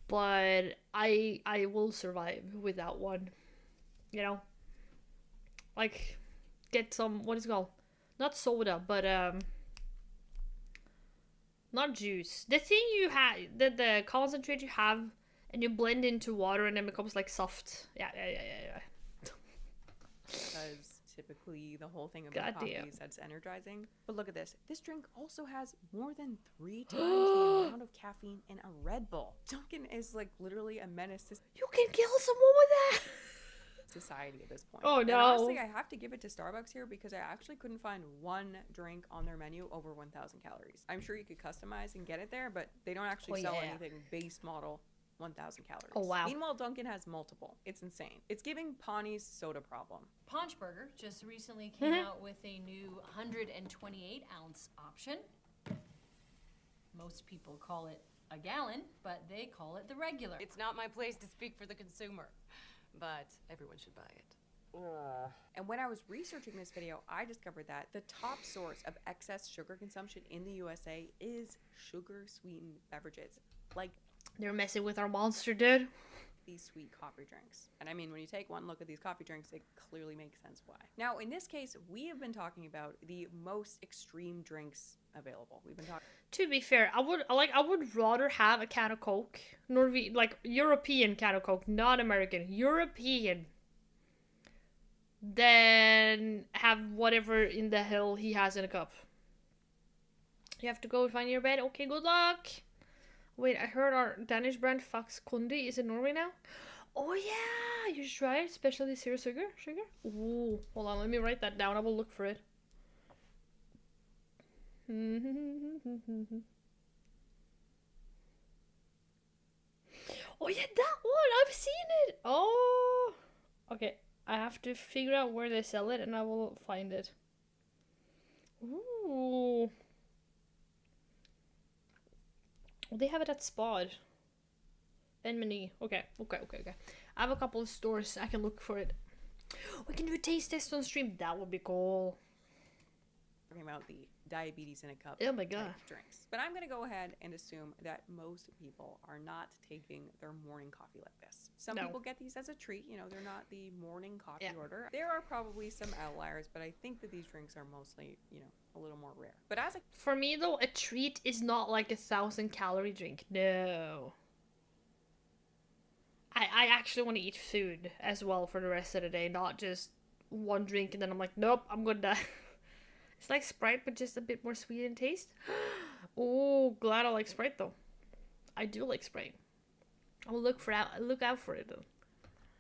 But I will survive without one. You know? Like, get some, what is it called? Not soda, but not juice. The thing you have, the concentrate you have, and you blend into water and then it becomes like soft. Yeah. Because typically the whole thing about coffee is that it's energizing. But look at this. This drink also has more than 3 times the amount of caffeine in a Red Bull. Dunkin' is like literally a menace to You can kill someone with that! society at this point. Oh, And no. honestly, I have to give it to Starbucks here because I actually couldn't find one drink on their menu over 1,000 calories. I'm sure you could customize and get it there, but they don't actually sell anything base model 1,000 calories. Oh, wow. Meanwhile, Dunkin' has multiple. It's insane. It's giving Pawnee's soda problem. Paunchburger just recently came out with a new 128-ounce option. Most people call it a gallon, but they call it the regular. It's not my place to speak for the consumer, but everyone should buy it. And when I was researching this video, I discovered that the top source of excess sugar consumption in the USA is sugar-sweetened beverages, like They're messing with our monster, dude. these sweet coffee drinks. And I mean, when you take one look at these coffee drinks, it clearly makes sense why. Now, in this case, we have been talking about the most extreme drinks available. We've been talking. To be fair, I would rather have a can of Coke, like European can of Coke, not American, European, than have whatever in the hell he has in a cup. You have to go find your bed. Okay, good luck. Wait, I heard our Danish brand Fax Kundi is in Norway now. Oh yeah, you should try it. Especially zero sugar. Ooh, hold on, let me write that down. I will look for it. Oh yeah, that one! I've seen it! Oh! Okay, I have to figure out where they sell it and I will find it. Ooh. Oh, they have it at Spod. And Mini. Okay. I have a couple of stores. I can look for it. We can do a taste test on stream. That would be cool. Talking about the diabetes in a cup Oh my god. type drinks. But I'm going to go ahead and assume that most people are not taking their morning coffee like this. Some people get these as a treat. You know, they're not the morning coffee order. There are probably some outliers, but I think that these drinks are mostly, you know, a little more rare. But as a For me though, a treat is not like 1,000-calorie drink. No. I actually want to eat food as well for the rest of the day, not just one drink and then I'm like, nope, I'm gonna die. It's like Sprite, but just a bit more sweet in taste. Oh, glad I like Sprite though. I do like Sprite. I will look out for it though.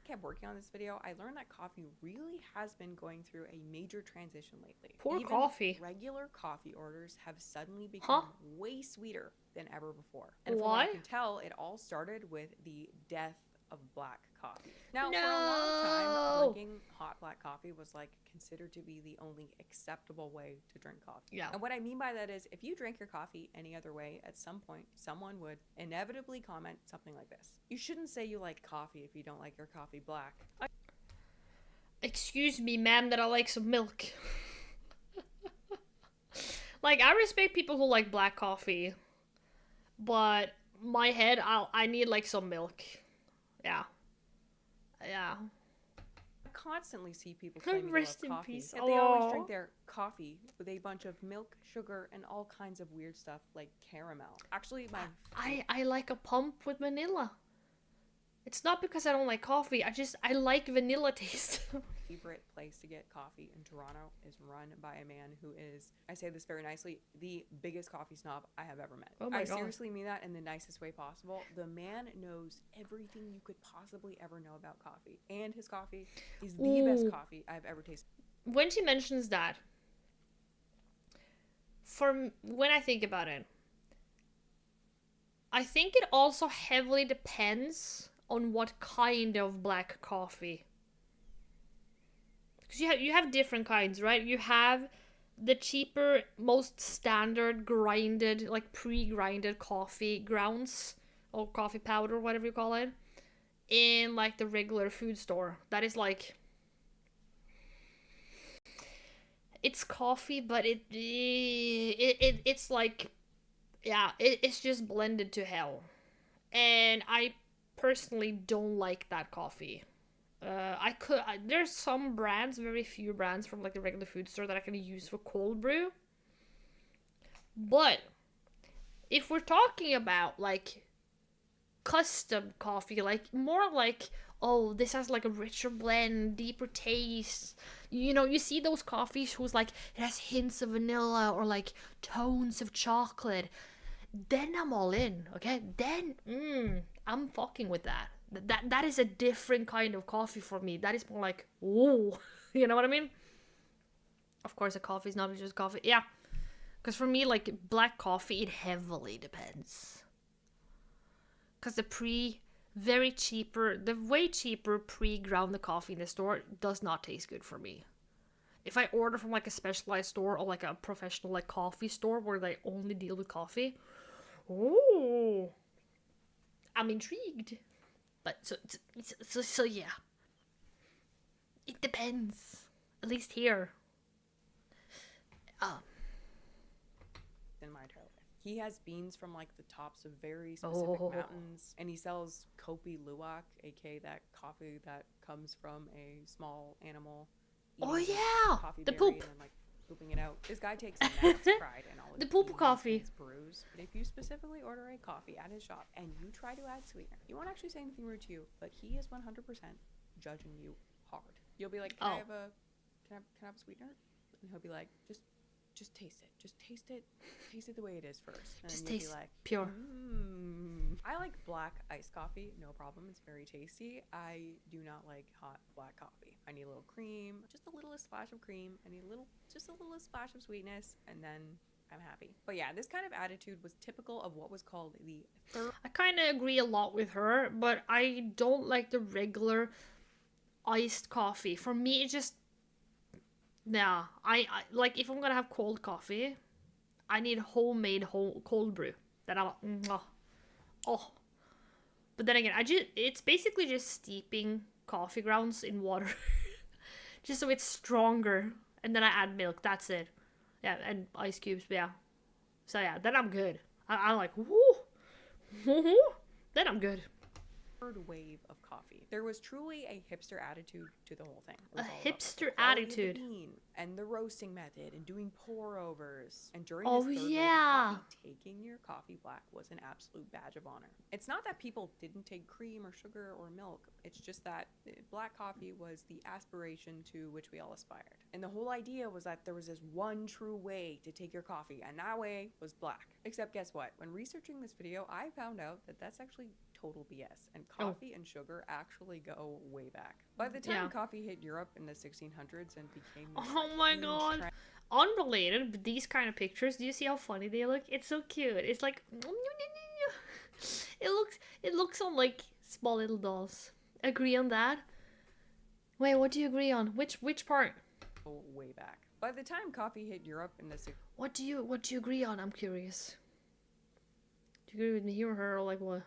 kept working on this video, I learned that coffee really has been going through a major transition lately. Poor Even coffee. Regular coffee orders have suddenly become way sweeter than ever before. And from what I Why? can tell, it all started with the death of black coffee. Now, for a long time, drinking hot black coffee was like considered to be the only acceptable way to drink coffee. Yeah. And what I mean by that is if you drink your coffee any other way, at some point, someone would inevitably comment something like this. You shouldn't say you like coffee if you don't like your coffee black. Excuse me, ma'am, that I like some milk. Like, I respect people who like black coffee, but my head, I need like some milk. Yeah. Yeah. I constantly see people claiming they love Rest in coffee, peace. and they always Aw. drink their coffee with a bunch of milk, sugar, and all kinds of weird stuff like caramel. Actually, I like a pump with vanilla. It's not because I don't like coffee. I like vanilla taste. Favorite place to get coffee in Toronto is run by a man who is, I say this very nicely, the biggest coffee snob I have ever met. Oh my I God. seriously mean that in the nicest way possible. The man knows everything you could possibly ever know about coffee, and his coffee is the best coffee I've ever tasted. When she mentions that, when I think about it, I think it also heavily depends on what kind of black coffee. Because you have different kinds, right? You have the cheaper, most standard grinded, like pre-grinded coffee grounds or coffee powder, whatever you call it, in like the regular food store. That is like, it's coffee, but it's like, yeah, it's just blended to hell, and I personally don't like that coffee. There's some brands, very few brands from like the regular food store that I can use for cold brew. But if we're talking about like custom coffee, like more like, oh, this has like a richer blend, deeper taste. You know, you see those coffees who's like, it has hints of vanilla or like tones of chocolate. Then I'm all in, okay? Then, I'm fucking with that. That is a different kind of coffee for me. That is more like, ooh, you know what I mean? Of course, a coffee is not just coffee. Yeah, because for me, like black coffee, it heavily depends. Because the way cheaper pre-ground the coffee in the store does not taste good for me. If I order from like a specialized store or like a professional like coffee store where they only deal with coffee, ooh, I'm intrigued. But so yeah, it depends. At least here. In my entire life, he has beans from like the tops of very specific mountains, and he sells Kopi Luwak, aka that coffee that comes from a small animal. Oh eating yeah, coffee the berry poop. And then like pooping it out. This guy takes immense pride in all of The poop coffee. His brews. But if you specifically order a coffee at his shop and you try to add sweetener, he won't actually say anything rude to you, but he is 100% judging you hard. You'll be like, can I have a sweetener? And he'll be like, just taste it. Just taste it. Taste it the way it is first. And Just then you'll taste be like, pure. I like black iced coffee, no problem. It's very tasty. I do not like hot black coffee. I need a little cream, just a little splash of cream. I need just a little splash of sweetness, and then I'm happy. But yeah, this kind of attitude was typical of what was called the third. I kind of agree a lot with her, but I don't like the regular iced coffee. For me, it just, nah. I like, if I'm gonna have cold coffee, I need homemade cold brew. That I'm oh. But then again, it's basically just steeping coffee grounds in water, just so it's stronger, and then I add milk. That's it. Yeah, and ice cubes. Yeah. So yeah, then I'm good. I'm like, whoo, then I'm good. Third wave of coffee. There was truly a hipster attitude to the whole thing. A hipster attitude. The bean and the roasting method and doing pour overs. And during Oh, this third yeah. wave of coffee, taking your coffee black was an absolute badge of honor. It's not that people didn't take cream or sugar or milk. It's just that black coffee was the aspiration to which we all aspired. And the whole idea was that there was this one true way to take your coffee, and that way was black. Except guess what? When researching this video, I found out that that's actually total BS, and coffee and sugar actually go way back. By the time coffee hit Europe in the 1600s and became this, Oh my god. Unrelated, but these kind of pictures, do you see how funny they look? It's so cute. It's like, it looks on like small little dolls. Agree on that? Wait, what do you agree on? Which part? Way back. By the time coffee hit Europe in the What do you agree on? I'm curious. Do you agree with me or her, or like what?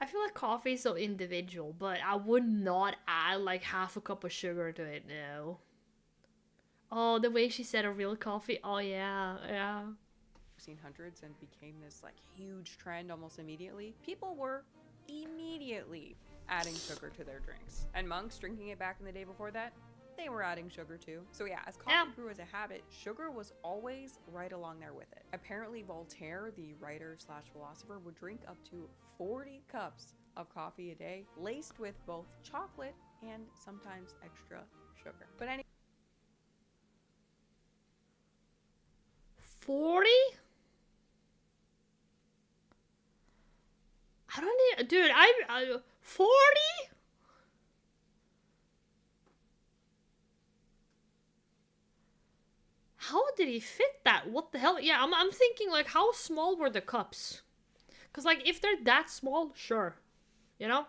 I feel like coffee is so individual, but I would not add like half a cup of sugar to it, no. Oh, the way she said a real coffee. Oh yeah, yeah. 1600s and became this like huge trend almost immediately. People were immediately adding sugar to their drinks. And monks drinking it back in the day before that, they were adding sugar too. So yeah, as coffee Yeah. grew as a habit, sugar was always right along there with it. Apparently Voltaire, the writer slash philosopher, would drink up to 40 cups of coffee a day, laced with both chocolate and sometimes extra sugar. But anyway, 40? I don't need, dude, I 40? How did he fit that? What the hell? Yeah, I'm thinking like how small were the cups? Cause like if they're that small, sure. You know?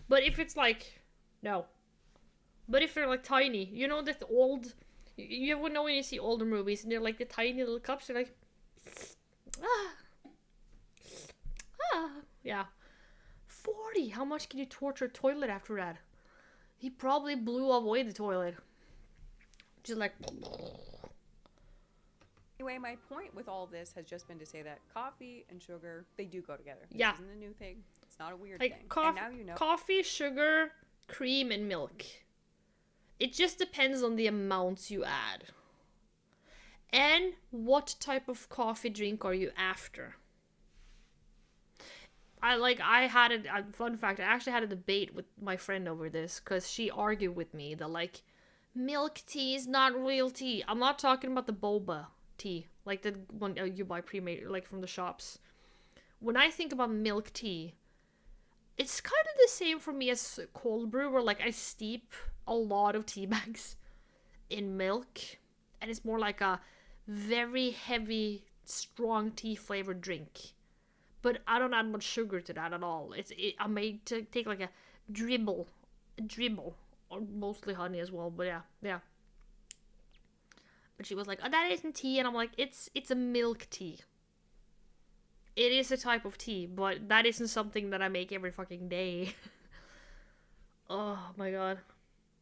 But if it's like no. But if they're like tiny, you know that old you would know when you see older movies and they're like the tiny little cups, they're like yeah. 40. How much can you torture a toilet after that? He probably blew away the toilet. Just like anyway, my point with all this has just been to say that coffee and sugar, they do go together. Yeah. This isn't a new thing. It's not a weird like thing. And now you know. coffee, sugar, cream, and milk. It just depends on the amounts you add. And what type of coffee drink are you after? I had a fun fact, I actually had a debate with my friend over this, because she argued with me that like milk tea is not real tea. I'm not talking about the boba tea, like the one you buy pre-made like from the shops. When I think about milk tea, it's kind of the same for me as cold brew, where like I steep a lot of tea bags in milk, and it's more like a very heavy, strong tea flavored drink. But I don't add much sugar to that at all. I may take like a dribble, or mostly honey as well. But yeah. But she was like, "Oh, that isn't tea," and I'm like, "It's a milk tea. It is a type of tea, but that isn't something that I make every fucking day." Oh my god,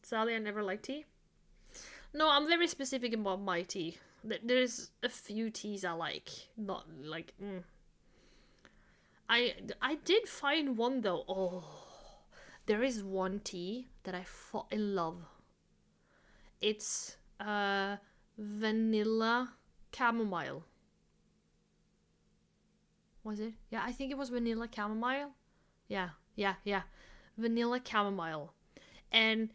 Sally, I never liked tea. No, I'm very specific about my tea. There's a few teas I like, not like. I did find one though. Oh, there is one tea that I fall in love. It's vanilla chamomile. Was it? Yeah, I think it was vanilla chamomile. Yeah. Vanilla chamomile. And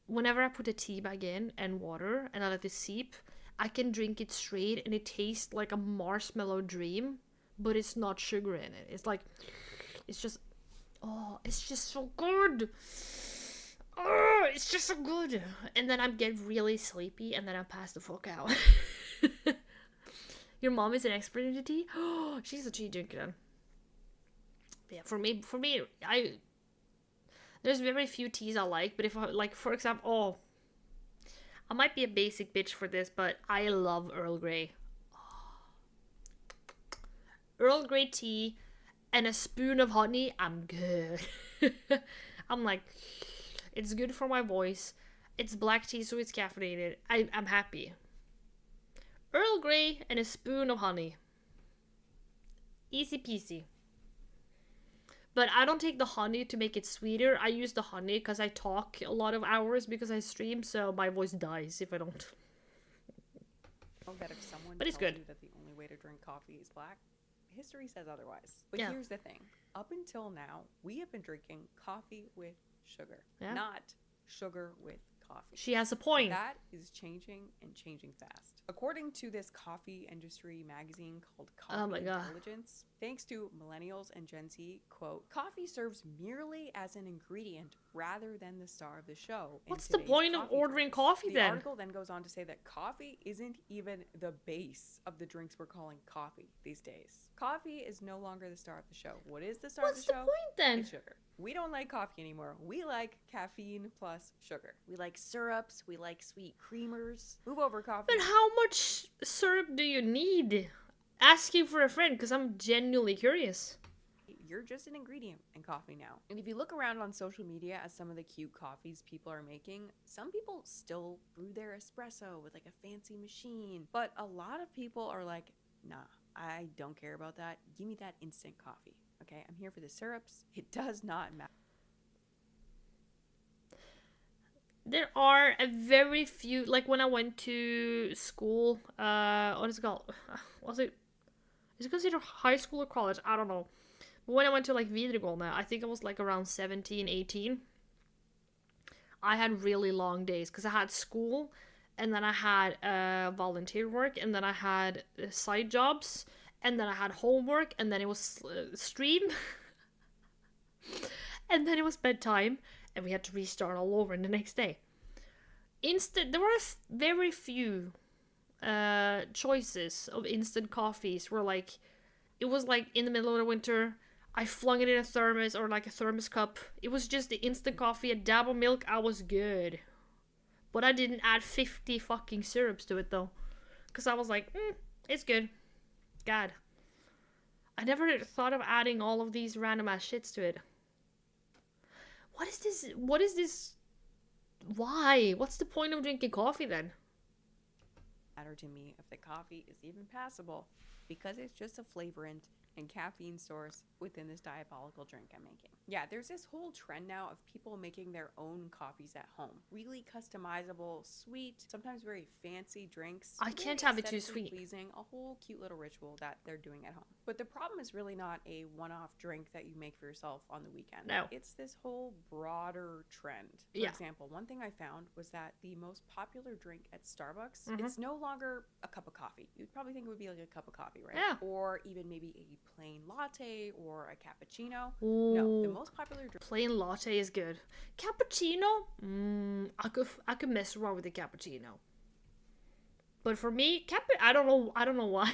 whenever I put a tea bag in and water and I let it seep, I can drink it straight and it tastes like a marshmallow dream, but it's not sugar in it. It's like, it's just so good. Oh, it's just so good. And then I get really sleepy and then I pass the fuck out. Your mom is an expert in the tea? Oh, she's a tea drinker then. Yeah, for me, there's very few teas I like, but if I, like, for example, I might be a basic bitch for this, but I love Earl Grey. Earl Grey tea and a spoon of honey, I'm good. I'm like, it's good for my voice. It's black tea, so it's caffeinated. I'm happy. Earl Grey and a spoon of honey. Easy peasy. But I don't take the honey to make it sweeter. I use the honey because I talk a lot of hours because I stream, so my voice dies if I don't. That if someone But it's tells good. you that the only way to drink coffee is black, history says otherwise. But Yeah. here's the thing. Up until now, we have been drinking coffee with sugar, Yeah. not sugar with coffee. She has a point. That is changing and changing fast. According to this coffee industry magazine called Coffee Oh my God. Intelligence, thanks to millennials and Gen Z, quote, coffee serves merely as an ingredient rather than the star of the show. in What's the today's point of coffee ordering trends." coffee The then? article then goes on to say that coffee isn't even the base of the drinks we're calling coffee these days. Coffee is no longer the star of the show. What is the star What's of the the show? point then? It's sugar. We don't like coffee anymore. We like caffeine plus sugar. We like syrups. We like sweet creamers. Move over, coffee. But how much syrup do you need? Asking for a friend, because I'm genuinely curious. You're just an ingredient in coffee now. And if you look around on social media at some of the cute coffees people are making, some people still brew their espresso with like a fancy machine. But a lot of people are like, nah, I don't care about that. Give me that instant coffee. Okay, I'm here for the syrups. It does not matter. there are a very few, like when I went to school, what is it called? Was it, is it considered high school or college? I don't know. But when I went to like videregående, I think I was like around 17, 18. I had really long days because I had school, and then I had volunteer work, and then I had side jobs, and then I had homework, and then it was stream, and then it was bedtime, and we had to restart all over in the next day. There were very few choices of instant coffees where like it was like in the middle of the winter, I flung it in a thermos or like a thermos cup. It was just the instant coffee, a dab of milk, I was good. But I didn't add 50 fucking syrups to it though, because I was like, it's good. God, I never thought of adding all of these random ass shits to it. What is this? What is this? Why? What's the point of drinking coffee then? Matter to me if the coffee is even passable, because it's just a flavorant and caffeine source within this diabolical drink I'm making. Yeah, there's this whole trend now of people making their own coffees at home. Really customizable, sweet, sometimes very fancy drinks. I can't have it too aesthetically sweet. Pleasing, a whole cute little ritual that they're doing at home. But the problem is really not a one-off drink that you make for yourself on the weekend. No. It's this whole broader trend. For Yeah. example, one thing I found was that the most popular drink at Starbucks, it's no longer a cup of coffee. You'd probably think it would be like a cup of coffee, right? Yeah. Or even maybe a plain latte or a cappuccino. Ooh. No, the most popular drink. Plain latte is good. Cappuccino? I could mess around with the cappuccino. But for me, I don't know why.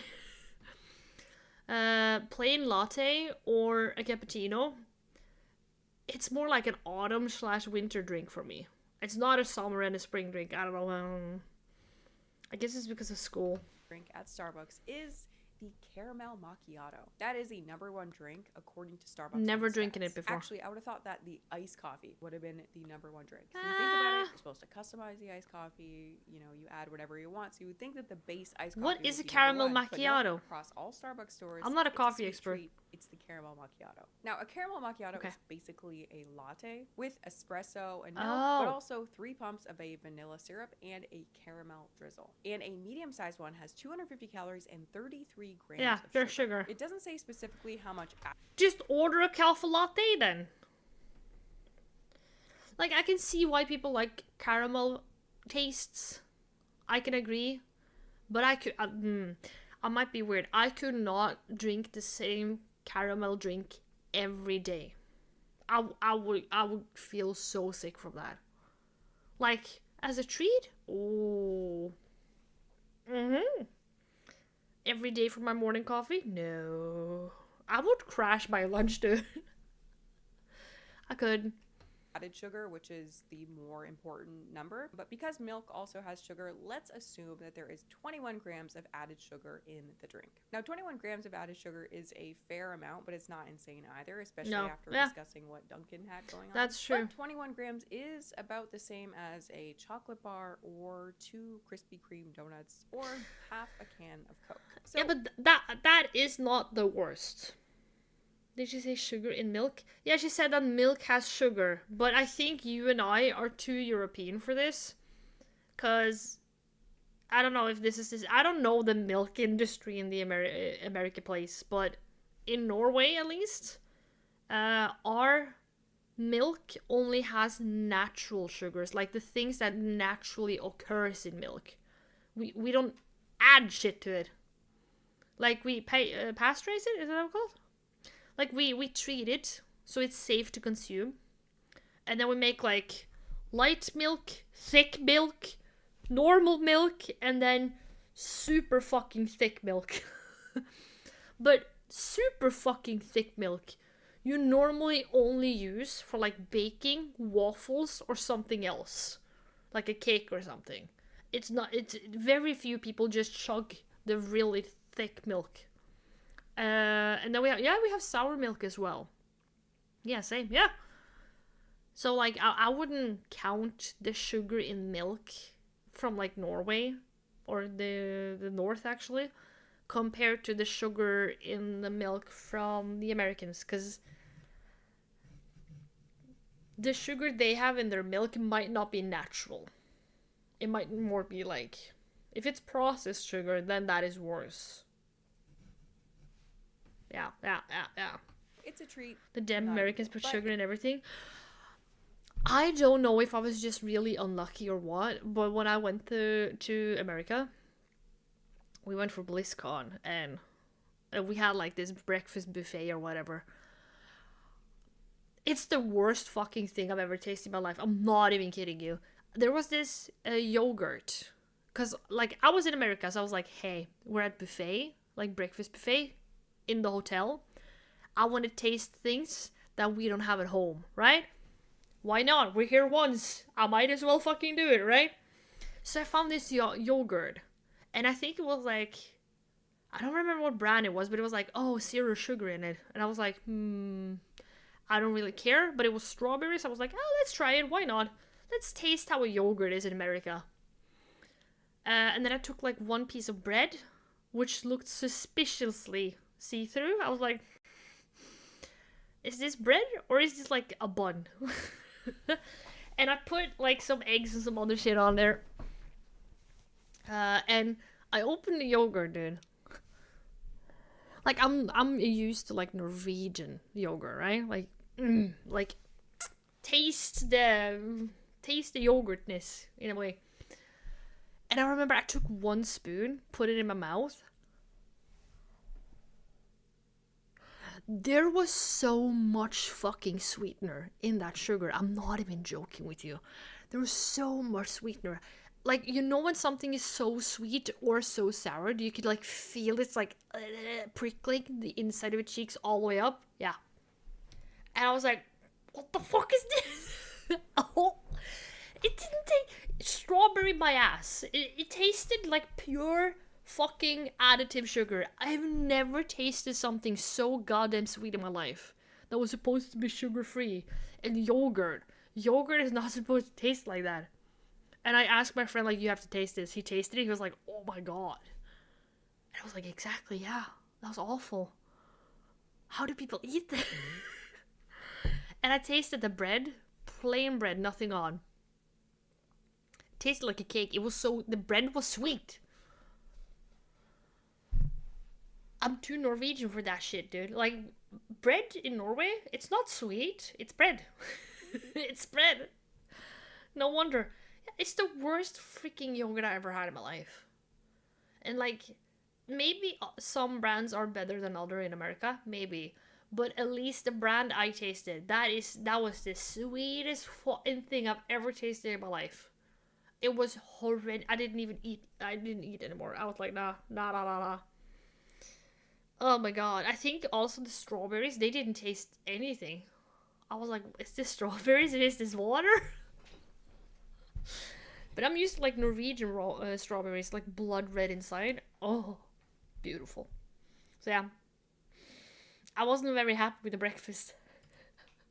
Plain latte or a cappuccino. It's more like an autumn/winter drink for me. It's not a summer and a spring drink. I don't know. I guess it's because of school. Drink at Starbucks is the caramel macchiato. That is the #1 drink according to Starbucks. Never Drink drinking Stats. it before. Actually, I would have thought that the iced coffee would have been the #1 drink. So you think about it, you're supposed to customize the iced coffee. You know, you add whatever you want. So you would think that the base iced coffee. What is would a be caramel #1, but no, macchiato? across all Starbucks stores, I'm not a it's coffee sweet expert. treat. It's the caramel macchiato. Now, a caramel macchiato Okay. is basically a latte with espresso and milk, Oh. but also 3 pumps of a vanilla syrup and a caramel drizzle. And a medium-sized one has 250 calories and 33 grams Yeah, of there's sugar. It doesn't say specifically how much. Just order a cafe latte then. Like, I can see why people like caramel tastes. I can agree. But I might be weird. I could not drink the same caramel drink every day. I would feel so sick from that. Like, as a treat? Oh. Every day for my morning coffee? No. I would crash my lunch, dude. I could. Added sugar, which is the more important number. But because milk also has sugar, let's assume that there is 21 grams of added sugar in the drink. Now, 21 grams of added sugar is a fair amount, but it's not insane either, especially after discussing what Duncan had going on. That's true. But 21 grams is about the same as a chocolate bar or 2 Krispy Kreme donuts or half a can of Coke. So, Yeah, but that is not the worst. Did she say sugar in milk? Yeah, she said that milk has sugar, but I think you and I are too European for this. Because I don't know if this is I don't know the milk industry in the American place, but in Norway at least, our milk only has natural sugars, like the things that naturally occurs in milk. We don't add shit to it. Like we pasteurize it, is that what it's called? Like, we treat it so it's safe to consume. And then we make, like, light milk, thick milk, normal milk, and then super fucking thick milk. But super fucking thick milk, you normally only use for, like, baking waffles or something else. Like a cake or something. It's very few people just chug the really thick milk. And then we have sour milk as well. Yeah, same. Yeah. So like I wouldn't count the sugar in milk from like Norway or the north actually compared to the sugar in the milk from the Americans, cuz the sugar they have in their milk might not be natural. It might more be like, if it's processed sugar, then that is worse. Yeah. It's a treat. The damn Not Americans evil, put but- sugar in everything. I don't know if I was just really unlucky or what, but when I went to America, we went for BlizzCon, and we had like this breakfast buffet or whatever. It's the worst fucking thing I've ever tasted in my life. I'm not even kidding you. There was this yogurt, because like I was in America, so I was like, hey, we're at buffet, like breakfast buffet in the hotel. I want to taste things that we don't have at home, right? Why not? We're here once. I might as well fucking do it, right? So I found this yogurt, and I think it was like, I don't remember what brand it was, but it was like, oh, 0 sugar in it. And I was like, I don't really care, but it was strawberries. I was like, oh, let's try it. Why not? Let's taste how a yogurt is in America. And then I took like one piece of bread, which looked suspiciously see-through. I was like, is this bread or is this like a bun? And I put like some eggs and some other shit on there. And I opened the yogurt, dude. Like I'm used to like Norwegian yogurt, right? Like taste the yogurtness in a way. And I remember I took one spoon, put it in my mouth. There was so much fucking sweetener in that sugar. I'm not even joking with you. There was so much sweetener. Like, you know when something is so sweet or so sour, you could like feel it's like prickling the inside of your cheeks all the way up? Yeah. And I was like, what the fuck is this? Oh, it didn't take strawberry my ass. It tasted like pure fucking additive sugar. I've never tasted something so goddamn sweet in my life that was supposed to be sugar-free. And yogurt is not supposed to taste like that. And I asked my friend, like, you have to taste this. He tasted it. He was like, oh my god. And I was like, exactly, yeah, that was awful. How do people eat this? And I tasted the bread, plain bread, nothing on. It tasted like a cake. The bread was sweet. I'm too Norwegian for that shit, dude. Like, bread in Norway, it's not sweet. It's bread. It's bread. No wonder. It's the worst freaking yogurt I ever had in my life. And like, maybe some brands are better than other in America. Maybe. But at least the brand I tasted, that was the sweetest fucking thing I've ever tasted in my life. It was horrendous. I didn't eat anymore. I was like, nah. Oh my god. I think also the strawberries, they didn't taste anything. I was like, is this strawberries or is this water? But I'm used to like Norwegian strawberries, like blood red inside. Oh, beautiful. So yeah, I wasn't very happy with the breakfast.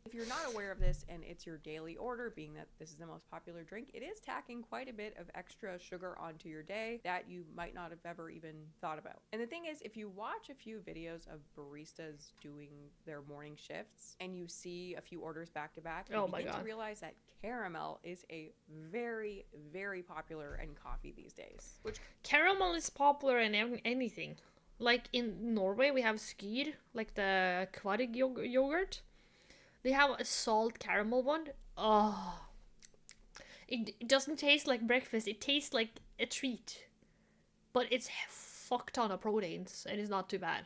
If you're not aware of this and it's your daily order, being that this is the most popular drink, it is tacking quite a bit of extra sugar onto your day that you might not have ever even thought about. And the thing is, if you watch a few videos of baristas doing their morning shifts and you see a few orders back to back, you begin to realize that caramel is a very, very popular in coffee these days. Which caramel is popular in anything. Like in Norway, we have skyr, like the Kvarg yogurt. They have a salt caramel one. Oh, it doesn't taste like breakfast. It tastes like a treat, but it's fuck ton of proteins and it's not too bad.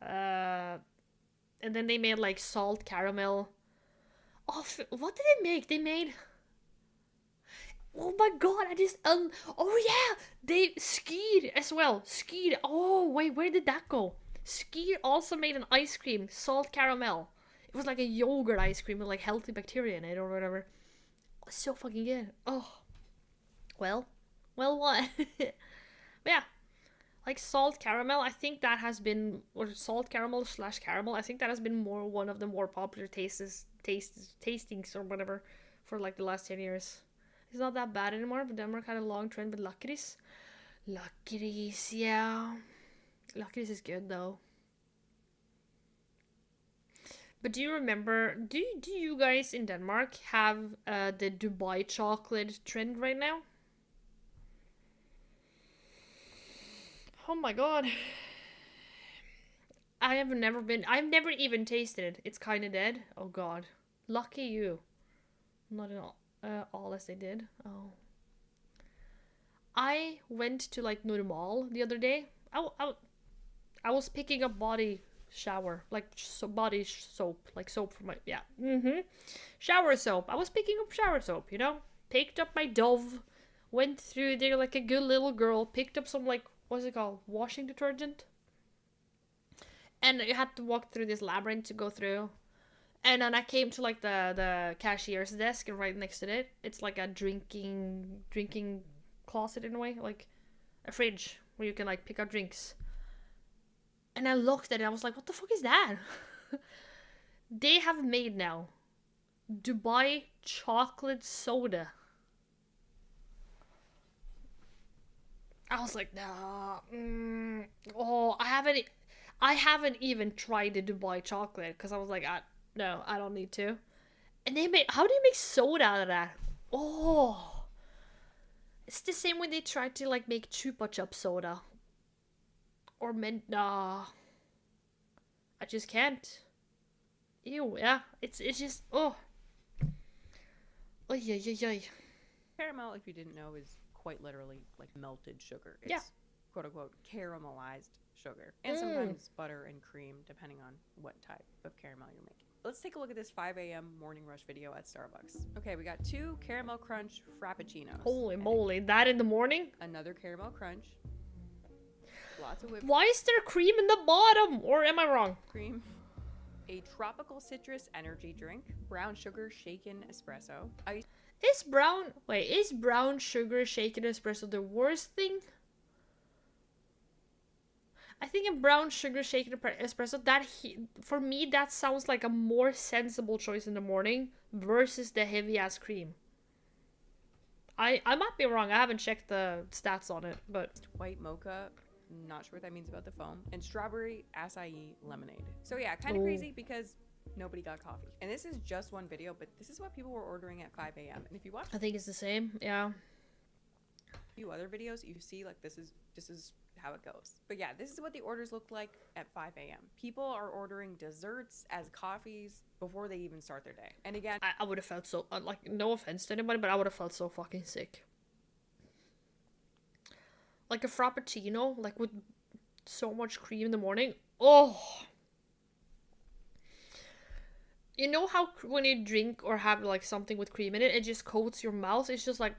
And then they made like salt caramel. Oh, what did they make? They made. Oh my god! Oh yeah, they skied as well. Skied. Oh wait, where did that go? Skied also made an ice cream, salt caramel. It was like a yogurt ice cream with like healthy bacteria in it or whatever. It was so fucking good. Oh. Well what? But yeah. Like salt caramel, I think that has been, or salt caramel / caramel, I think that has been one of the more popular tastings or whatever for like the last 10 years. It's not that bad anymore, but Denmark had a long trend with lakris. Lakris, yeah. Lakris is good though. But do you remember? Do you guys in Denmark have the Dubai chocolate trend right now? Oh my god. I've never even tasted it. It's kind of dead. Oh god. Lucky you. Not at all as they did. Oh. I went to like Normal the other day. I was picking up body shower, like body soap, like soap for my, yeah. Shower soap. I was picking up shower soap, you know? Picked up my Dove, went through there like a good little girl, picked up some like, what's it called? Washing detergent. And you had to walk through this labyrinth to go through. And then I came to like the cashier's desk, and right next to it, it's like a drinking closet in a way, like a fridge where you can like pick out drinks. And I looked at it, I was like, what the fuck is that? They have made now Dubai chocolate soda. I was like, nah. Oh, I haven't even tried the Dubai chocolate because I was like, no, I don't need to. And how do you make soda out of that? Oh, it's the same when they tried to like make Chupa Chup soda. Or nah. I just can't. Ew, yeah. It's just, oh. Oh, yeah. Caramel, if you didn't know, is quite literally like melted sugar. It's yeah. quote unquote caramelized sugar. And sometimes butter and cream, depending on what type of caramel you're making. Let's take a look at this 5 a.m. morning rush video at Starbucks. Okay, we got 2 caramel crunch frappuccinos. Holy moly, that in the morning? Another caramel crunch. Lots of whipped Why is there cream in the bottom? Or am I wrong? cream. A tropical citrus energy drink. Brown sugar shaken espresso. Is brown sugar shaken espresso the worst thing? I think a brown sugar shaken espresso, for me, that sounds like a more sensible choice in the morning versus the heavy ass cream. I might be wrong. I haven't checked the stats on it, but white mocha. Not sure what that means about the foam. And strawberry acai lemonade. So yeah, kind of crazy because nobody got coffee. And this is just one video, but this is what people were ordering at 5 a.m. And if you watch I think it's the same. Yeah. a few other videos, you see like this is how it goes. But yeah, this is what the orders look like at 5 a.m. People are ordering desserts as coffees before they even start their day. And again, I would have felt so, like, no offense to anybody, but I would have felt so fucking sick. Like a frappuccino, like with so much cream in the morning. Oh. You know how when you drink or have like something with cream in it, it just coats your mouth? It's just like,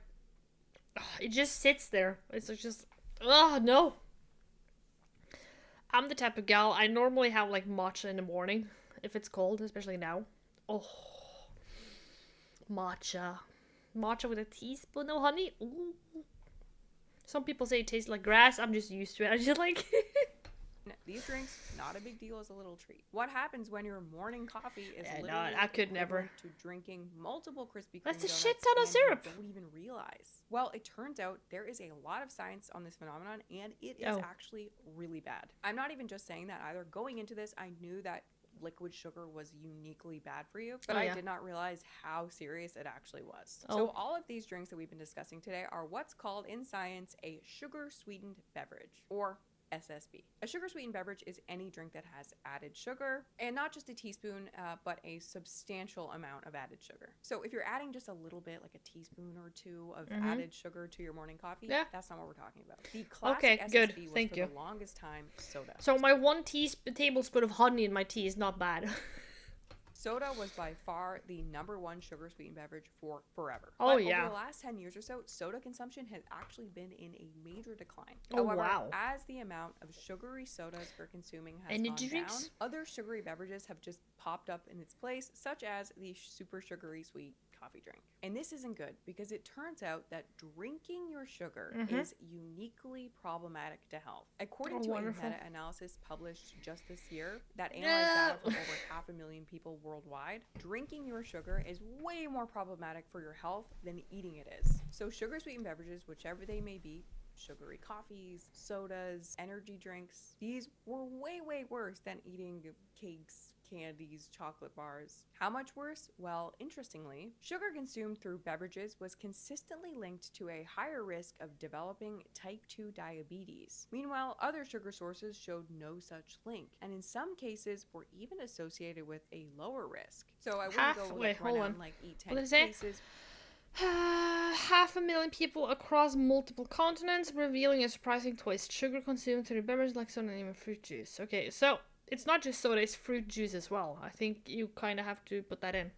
it just sits there. It's just, no. I'm the type of gal, I normally have like matcha in the morning, if it's cold, especially now. Oh. Matcha. Matcha with a teaspoon of honey. Ooh. Some people say it tastes like grass. I'm just used to it. I just like these drinks, not a big deal as a little treat. What happens when your morning coffee is literally I could never to drinking multiple Krispy Kreme That's a donuts shit ton of and syrup. You don't even realize. Well, it turns out there is a lot of science on this phenomenon, and it is actually really bad. I'm not even just saying that either. Going into this, I knew that liquid sugar was uniquely bad for you, but I did not realize how serious it actually was. So all of these drinks that we've been discussing today are what's called in science a sugar sweetened beverage, or SSB. A sugar sweetened beverage is any drink that has added sugar, and not just a teaspoon, but a substantial amount of added sugar. So if you're adding just a little bit, like a teaspoon or 2 of added sugar to your morning coffee, that's not what we're talking about. The classic SSB was Thank for you. the longest time soda. So my 1 tablespoon of honey in my tea is not bad. Soda was by far the #1 sugar sweetened beverage for forever. Oh, but yeah. over the last 10 years or so, soda consumption has actually been in a major decline. Oh, However, wow. as the amount of sugary sodas we're consuming has Energy gone drinks? down, other sugary beverages have just popped up in its place, such as the super sugary sweet coffee drink. And this isn't good because it turns out that drinking your sugar is uniquely problematic to health. According to a meta-analysis published just this year that analyzed data from over 500,000 people worldwide, drinking your sugar is way more problematic for your health than eating it is. So sugar sweetened beverages, whichever they may be, sugary coffees, sodas, energy drinks, these were way, way worse than eating cakes, candies, chocolate bars. How much worse? Well, interestingly, sugar consumed through beverages was consistently linked to a higher risk of developing type 2 diabetes. Meanwhile, other sugar sources showed no such link, and in some cases were even associated with a lower risk. So I wouldn't go like run out and like eat 10 cases. 500,000 people across multiple continents, revealing a surprising twist. Sugar consumed through beverages like soda and even fruit juice. Okay, so it's not just soda, it's fruit juice as well. I think you kind of have to put that in.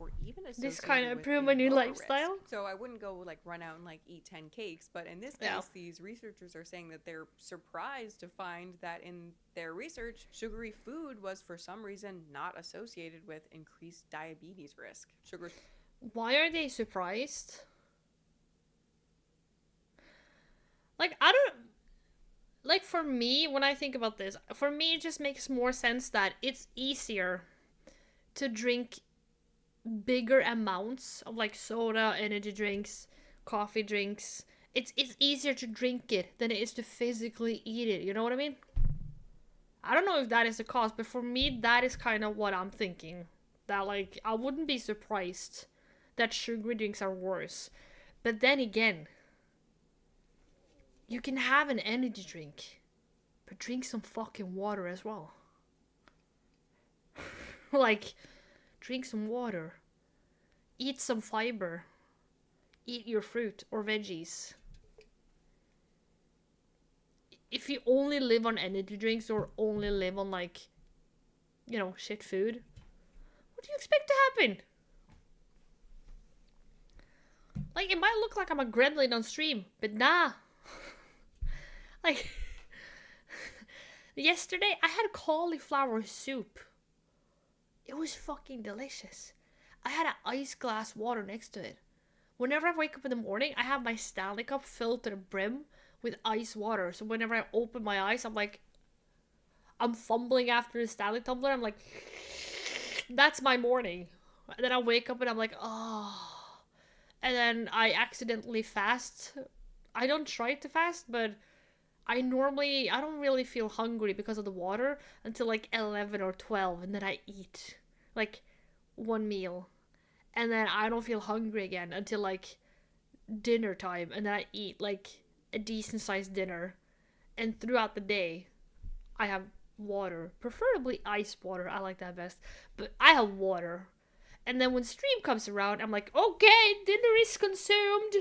Or even this kind of improve my new lifestyle. Risk. So I wouldn't go like run out and like eat 10 cakes, but in this case, these researchers are saying that they're surprised to find that in their research, sugary food was for some reason not associated with increased diabetes risk. Sugar. Why are they surprised? Like, I don't... Like, for me, when I think about this, for me, it just makes more sense that it's easier to drink bigger amounts of, like, soda, energy drinks, coffee drinks. It's easier to drink it than it is to physically eat it, you know what I mean? I don't know if that is the cause, but for me, that is kind of what I'm thinking. That, like, I wouldn't be surprised that sugary drinks are worse. But then again, you can have an energy drink, but drink some fucking water as well. Like, drink some water. Eat some fiber. Eat your fruit or veggies. If you only live on energy drinks or only live on, like, you know, shit food, what do you expect to happen? Like, it might look like I'm a gremlin on stream, but nah. Like, yesterday I had cauliflower soup. It was fucking delicious. I had an ice glass water next to it. Whenever I wake up in the morning, I have my Stanley cup filled to the brim with ice water. So whenever I open my eyes, I'm fumbling after the Stanley tumbler. I'm like, that's my morning. And then I wake up and I'm like, oh. And then I accidentally fast. I don't try to fast, but I don't really feel hungry because of the water until like 11 or 12. And then I eat like one meal. And then I don't feel hungry again until like dinner time. And then I eat like a decent sized dinner. And throughout the day, I have water. Preferably ice water. I like that best. But I have water. And then when stream comes around, I'm like, okay, dinner is consumed.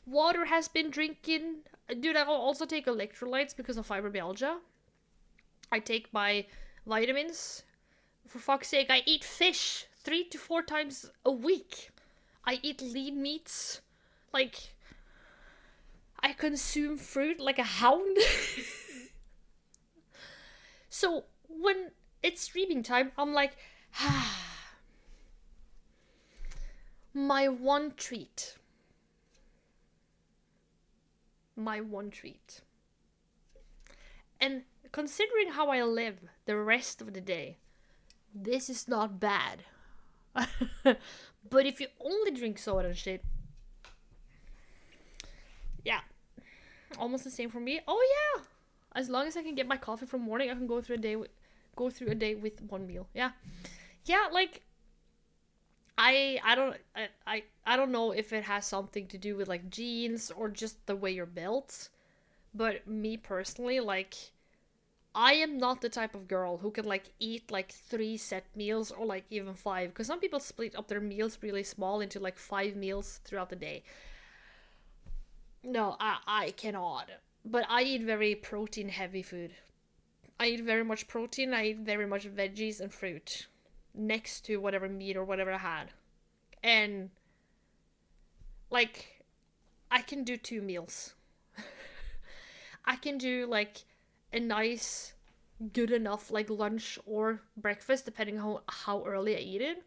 Water has been drinking. Dude, I will also take electrolytes because of fibromyalgia. I take my vitamins. For fuck's sake, I eat fish 3 to 4 times a week. I eat lean meats. Like, I consume fruit like a hound. So, when it's streaming time, I'm like, my one treat. My one treat. And considering how I live the rest of the day, this is not bad. But if you only drink soda and shit, yeah, almost the same for me. Oh yeah, as long as I can get my coffee from morning, I can go through a day with one meal. Yeah, like I don't know if it has something to do with like genes or just the way you're built, but me personally, like, I am not the type of girl who can like eat like 3 set meals or like even 5, because some people split up their meals really small into like 5 meals throughout the day. No, I cannot. But I eat very protein heavy food. I eat very much protein. I eat very much veggies and fruit next to whatever meat or whatever I had. And like, I can do 2 meals. I can do like a nice, good enough like lunch or breakfast, depending on how early I eat it.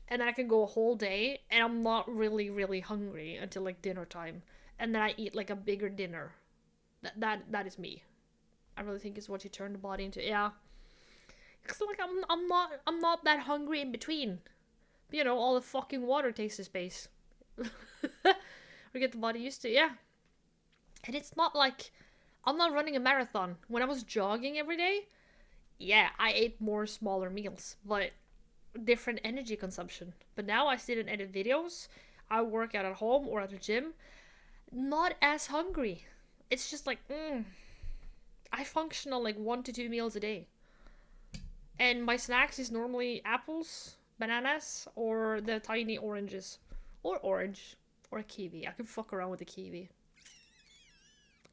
And I can go a whole day and I'm not really hungry until like dinner time. And then I eat like a bigger dinner. That is me. I really think it's what you turn the body into. Yeah. Cause like I'm not that hungry in between. You know, all the fucking water takes the space. We get the body used to, yeah. And it's not like I'm not running a marathon. When I was jogging every day, yeah, I ate more smaller meals, but different energy consumption. But now I sit and edit videos, I work out at home or at the gym, not as hungry. It's just like, I function on like 1 to 2 meals a day. And my snacks is normally apples, bananas, or the tiny oranges. Or orange. Or a kiwi. I can fuck around with the kiwi.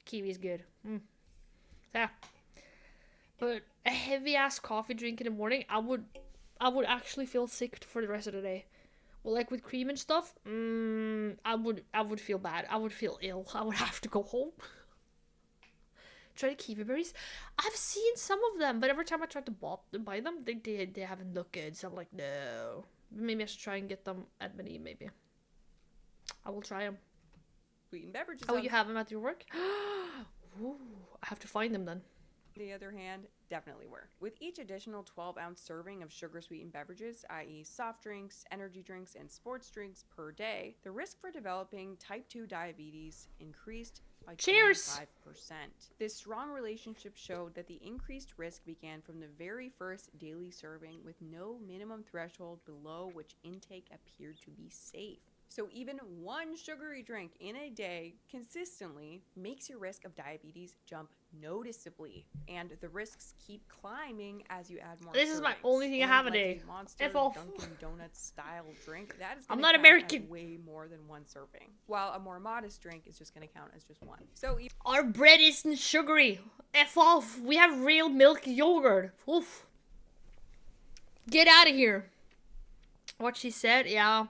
Kiwi's good. Yeah. But a heavy ass coffee drink in the morning, I would actually feel sick for the rest of the day. Well, like with cream and stuff, I would feel bad. I would feel ill. I would have to go home. Try the kiwi berries. I've seen some of them, but every time I try to buy them, they haven't looked good. So I'm like, no. Maybe I should try and get them at Mini. Maybe I will try them. Sweetened beverages. Oh, you have them at your work? Ooh, I have to find them then. The other hand, definitely were. With each additional 12-ounce serving of sugar-sweetened beverages, i.e. soft drinks, energy drinks, and sports drinks per day, the risk for developing type 2 diabetes increased by 25%. This strong relationship showed that the increased risk began from the very first daily serving, with no minimum threshold below which intake appeared to be safe. So even one sugary drink in a day consistently makes your risk of diabetes jump noticeably, and the risks keep climbing as you add more. This is my only thing I have a day. Monster F off. Dunkin' Donuts style drink, that is I'm gonna not count American. as way more than one serving, while a more modest drink is just going to count as just one. So our bread isn't sugary. F off. We have real milk yogurt. Oof. Get out of here. What she said, yeah.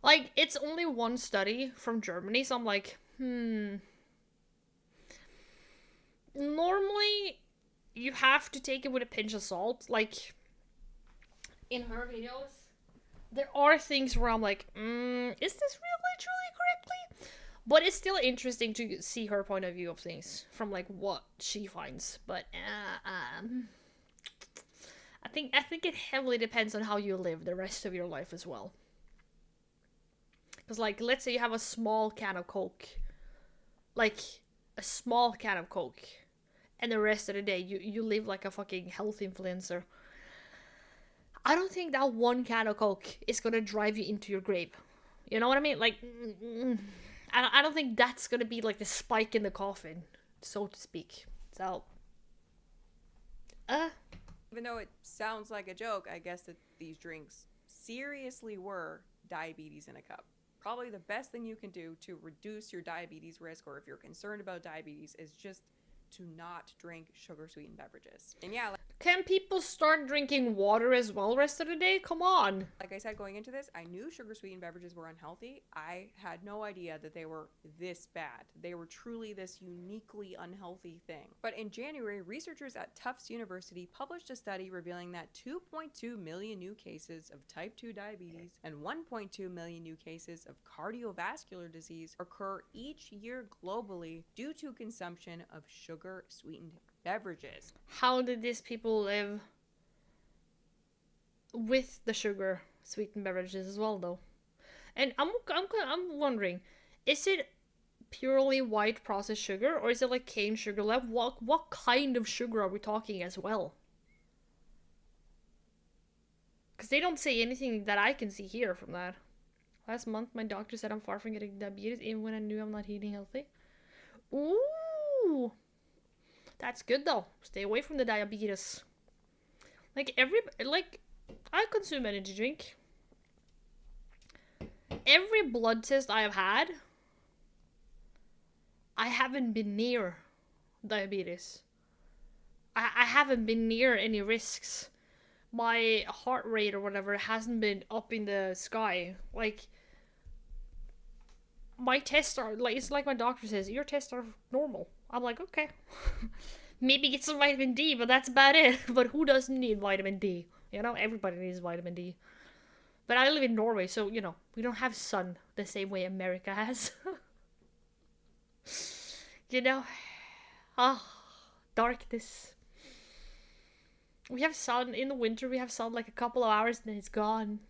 Like, it's only one study from Germany, so I'm like, Normally, you have to take it with a pinch of salt. Like, in her videos, there are things where I'm like, is this really truly correctly? But it's still interesting to see her point of view of things from, like, what she finds. But, I think it heavily depends on how you live the rest of your life as well. Because, like, let's say you have a small can of Coke. Like, a small can of Coke. And the rest of the day, you live like a fucking health influencer. I don't think that one can of Coke is gonna drive you into your grave. You know what I mean? Like, I don't think that's gonna be, like, the spike in the coffin, so to speak. So, even though it sounds like a joke, I guess that these drinks seriously were diabetes in a cup. Probably the best thing you can do to reduce your diabetes risk, or if you're concerned about diabetes, is just to not drink sugar-sweetened beverages. And yeah, can people start drinking water as well rest of the day? Come on. Like I said, going into this, I knew sugar-sweetened beverages were unhealthy. I had no idea that they were this bad. They were truly this uniquely unhealthy thing. But in January, researchers at Tufts University published a study revealing that 2.2 million new cases of type 2 diabetes and 1.2 million new cases of cardiovascular disease occur each year globally due to consumption of sugar-sweetened beverages. How did these people live with the sugar sweetened beverages as well, though? And I'm wondering, is it purely white processed sugar, or is it like cane sugar? Like, what kind of sugar are we talking as well? Because they don't say anything that I can see here from that. Last month, my doctor said I'm far from getting diabetes, even when I knew I'm not eating healthy. Ooh. That's good though. Stay away from the diabetes. Like, I consume energy drink. Every blood test I have had, I haven't been near diabetes. I haven't been near any risks. My heart rate or whatever hasn't been up in the sky. Like, my tests are, like, it's like my doctor says, your tests are normal. I'm like, okay. Maybe get some vitamin D, but that's about it. But who doesn't need vitamin D? You know, everybody needs vitamin D. But I live in Norway, so, you know, we don't have sun the same way America has. You know? Darkness. We have sun in the winter, we have sun like a couple of hours and then it's gone.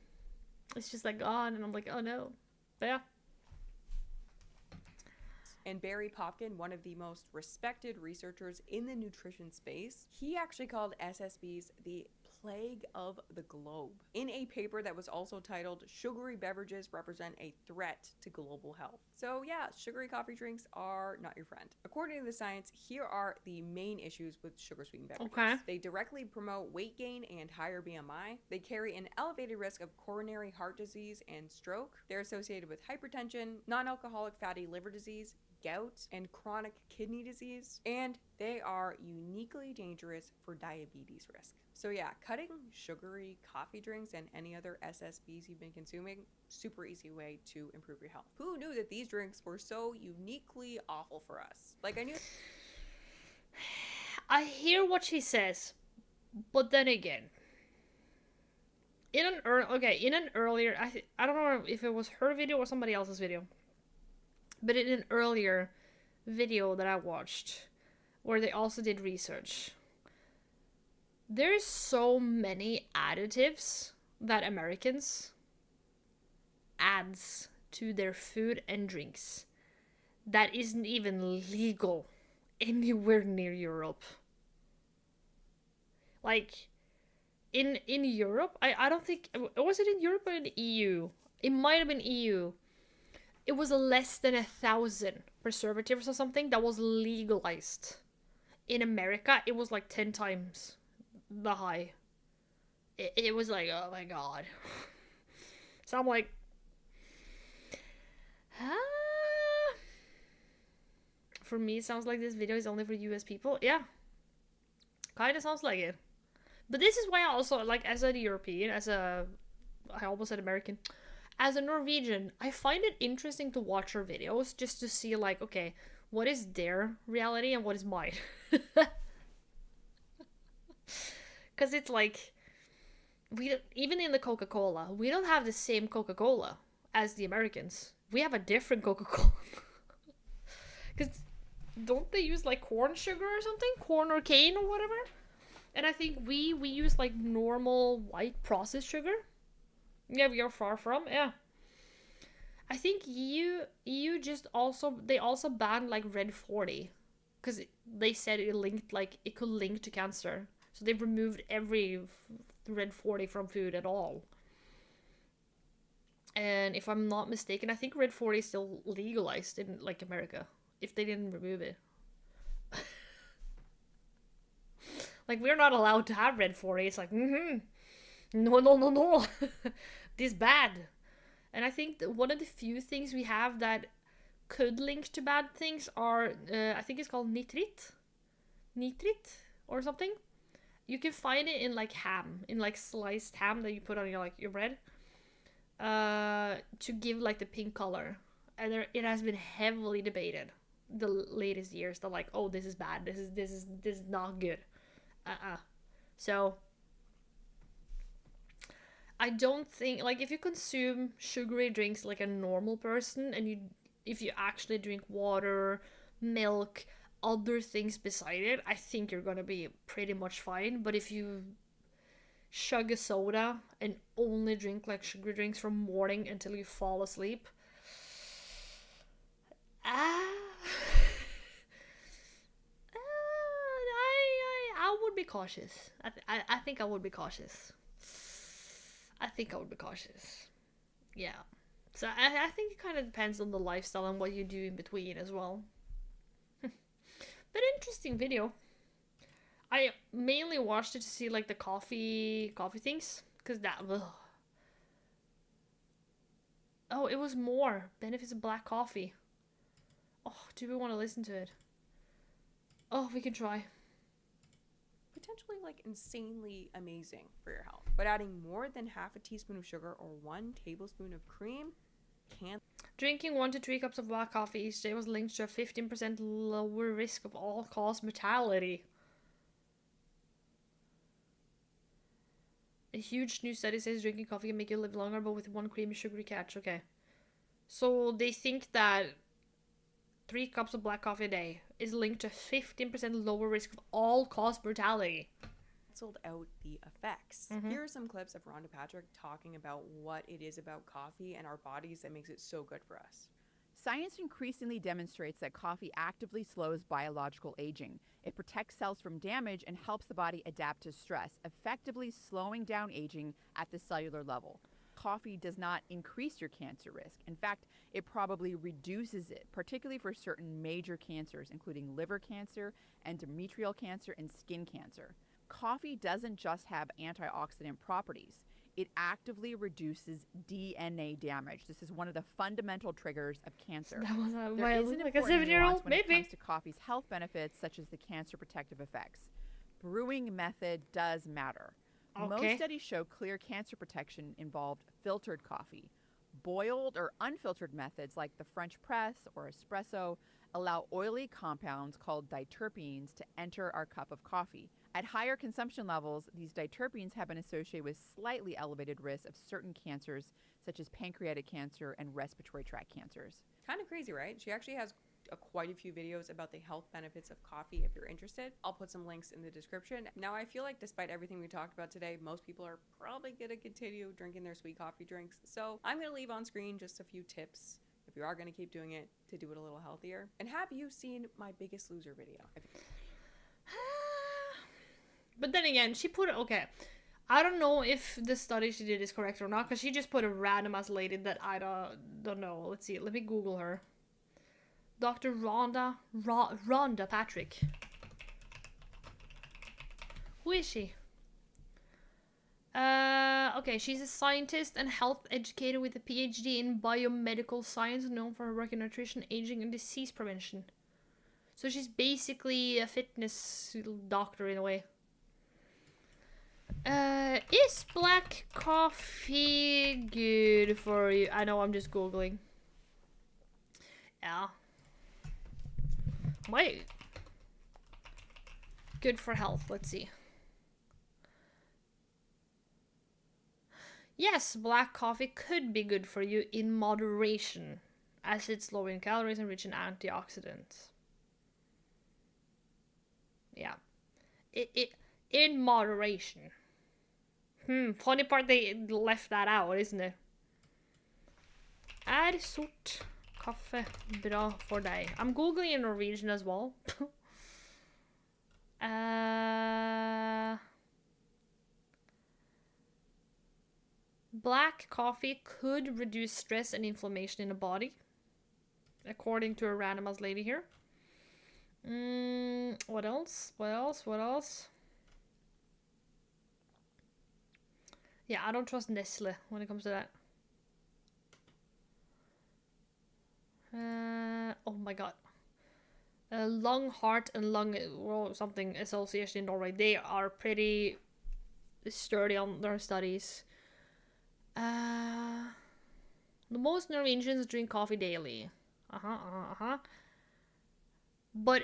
It's just like gone, and I'm like, oh no. But yeah. And Barry Popkin, one of the most respected researchers in the nutrition space, he actually called SSBs the plague of the globe in a paper that was also titled "Sugary Beverages Represent a Threat to Global Health." So yeah, sugary coffee drinks are not your friend. According to the science, here are the main issues with sugar sweetened beverages. Okay. They directly promote weight gain and higher BMI. They carry an elevated risk of coronary heart disease and stroke. They're associated with hypertension, non-alcoholic fatty liver disease, gout, and chronic kidney disease, and they are uniquely dangerous for diabetes risk. So yeah, cutting sugary coffee drinks and any other SSBs you've been consuming, super easy way to improve your health. Who knew that these drinks were so uniquely awful for us? Like, I knew... I hear what she says, but then again, in an earlier, I don't know if it was her video or somebody else's video, but in an earlier video that I watched, where they also did research, there's so many additives that Americans adds to their food and drinks that isn't even legal anywhere near Europe. Like, in Europe, I don't think, was it in Europe or in the EU? It might have been EU. It was less than 1,000 preservatives or something that was legalized. In America, it was like 10 times the high. It was like, oh my god. So I'm like, for me, it sounds like this video is only for US people. Yeah, kind of sounds like it. But this is why I also, like, as a European, I almost said American, as a Norwegian, I find it interesting to watch her videos just to see, like, okay, what is their reality and what is mine? Because it's like, even in the Coca-Cola, we don't have the same Coca-Cola as the Americans. We have a different Coca-Cola. Because don't they use like corn sugar or something? Corn or cane or whatever? And I think we use like normal white processed sugar. Yeah, we are far from, yeah. I think EU just also, they also banned like Red 40. Because they said it could link to cancer. So they've removed every Red 40 from food at all. And if I'm not mistaken, I think Red 40 is still legalized in like America. If they didn't remove it. Like, we're not allowed to have Red 40. It's like, no. This bad. And I think that one of the few things we have that could link to bad things are, I think it's called nitrit or something. You can find it in like ham, in like sliced ham that you put on your bread, to give like the pink color. And it has been heavily debated the latest years. They're like, oh, this is bad. This is not good. So I don't think, like, if you consume sugary drinks like a normal person, and if you actually drink water, milk, other things beside it, I think you're gonna be pretty much fine. But if you chug a soda and only drink like sugary drinks from morning until you fall asleep, I would be cautious. I think I would be cautious. Yeah. So I think it kind of depends on the lifestyle and what you do in between as well. But interesting video. I mainly watched it to see like the coffee things, because that. Ugh. Oh, it was more benefits of black coffee. Oh, do we want to listen to it? Oh, we can try. Potentially like insanely amazing for your health, but adding more than half a teaspoon of sugar or 1 tablespoon of cream can't. Drinking 1 to 3 cups of black coffee each day was linked to a 15% lower risk of all-cause mortality. A huge new study says drinking coffee can make you live longer, but with 1 creamy sugary catch. Okay, so they think that 3 cups of black coffee a day is linked to 15% lower risk of all-cause mortality. Canceled out the effects. Here are some clips of Rhonda Patrick talking about what it is about coffee and our bodies that makes it so good for us. Science increasingly demonstrates that coffee actively slows biological aging. It protects cells from damage and helps the body adapt to stress, effectively slowing down aging at the cellular level. Coffee does not increase your cancer risk. In fact, it probably reduces it, particularly for certain major cancers, including liver cancer, endometrial cancer, and skin cancer. Coffee doesn't just have antioxidant properties. It actively reduces DNA damage. This is one of the fundamental triggers of cancer. That was There why I is look an like a important 7-year-old, nuance when it maybe. comes to coffee's health benefits, such as the cancer protective effects. Brewing method does matter. Okay. Most studies show clear cancer protection involved filtered coffee. Boiled or unfiltered methods like the French press or espresso allow oily compounds called diterpenes to enter our cup of coffee. At higher consumption levels, these diterpenes have been associated with slightly elevated risks of certain cancers, such as pancreatic cancer and respiratory tract cancers. Kind of crazy, right? She actually has quite a few videos about the health benefits of coffee if you're interested. I'll put some links in the description. Now, I feel like despite everything we talked about today, most people are probably going to continue drinking their sweet coffee drinks. So I'm going to leave on screen just a few tips if you are going to keep doing it to do it a little healthier. And have you seen my Biggest Loser video? But then again, she put okay. I don't know if the study she did is correct or not, because she just put a random ass lady that I don't know. Let's see. Let me Google her. Dr. Rhonda Patrick. Who is she? Okay, she's a scientist and health educator with a PhD in biomedical science, known for her work in nutrition, aging, and disease prevention. So she's basically a fitness doctor in a way. Is black coffee good for you? I know, I'm just Googling. Yeah. Wait. Good for health, let's see. Yes, black coffee could be good for you in moderation, as it's low in calories and rich in antioxidants. Yeah. It in moderation. Funny part, they left that out, isn't it? Er sort kaffe bra for deg? I'm googling in Norwegian as well. Black coffee could reduce stress and inflammation in the body, according to a randomized lady here. What else? What else? Yeah, I don't trust Nestle when it comes to that. Oh my god. Lung, Heart and Lung or something association in Norway. They are pretty sturdy on their studies. The most Norwegians drink coffee daily. But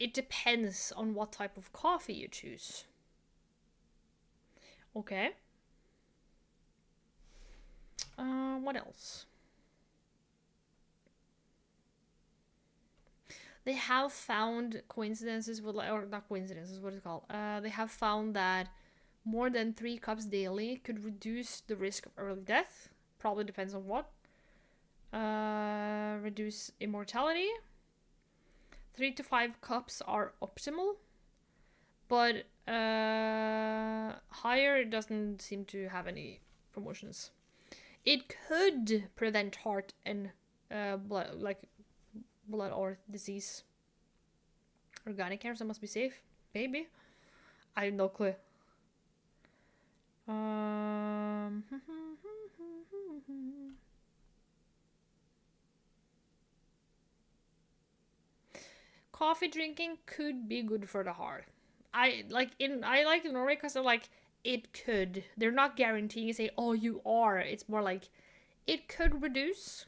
it depends on what type of coffee you choose. Okay. What else? They have found coincidences with, or not coincidences, what is it called? They have found that more than 3 cups daily could reduce the risk of early death. Probably depends on what. Reduce immortality. 3 to 5 cups are optimal. But higher, it doesn't seem to have any promotions. It could prevent heart and blood or disease. Organic cancer must be safe. Maybe. I have no clue. Coffee drinking could be good for the heart. I like Norway because they're like, it could. They're not guaranteeing, say, oh, you are. It's more like, it could reduce.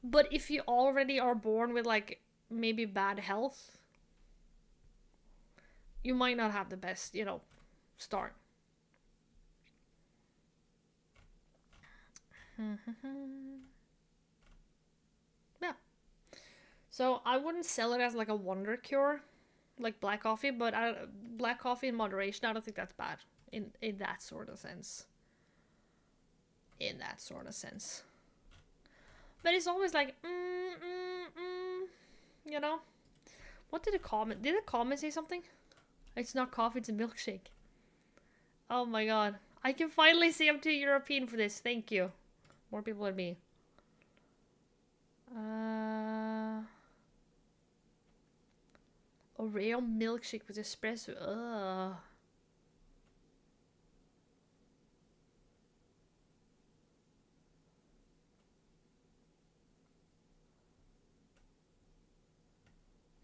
But if you already are born with, like, maybe bad health, you might not have the best, start. Yeah. So I wouldn't sell it as, like, a wonder cure, like black coffee, but black coffee in moderation, I don't think that's bad in that sort of sense. But it's always like, you know? What did it comment? Did the comment say something? It's not coffee, it's a milkshake. Oh my god. I can finally say I'm too European for this. Thank you. More people than me. Oreo milkshake with espresso. Ugh.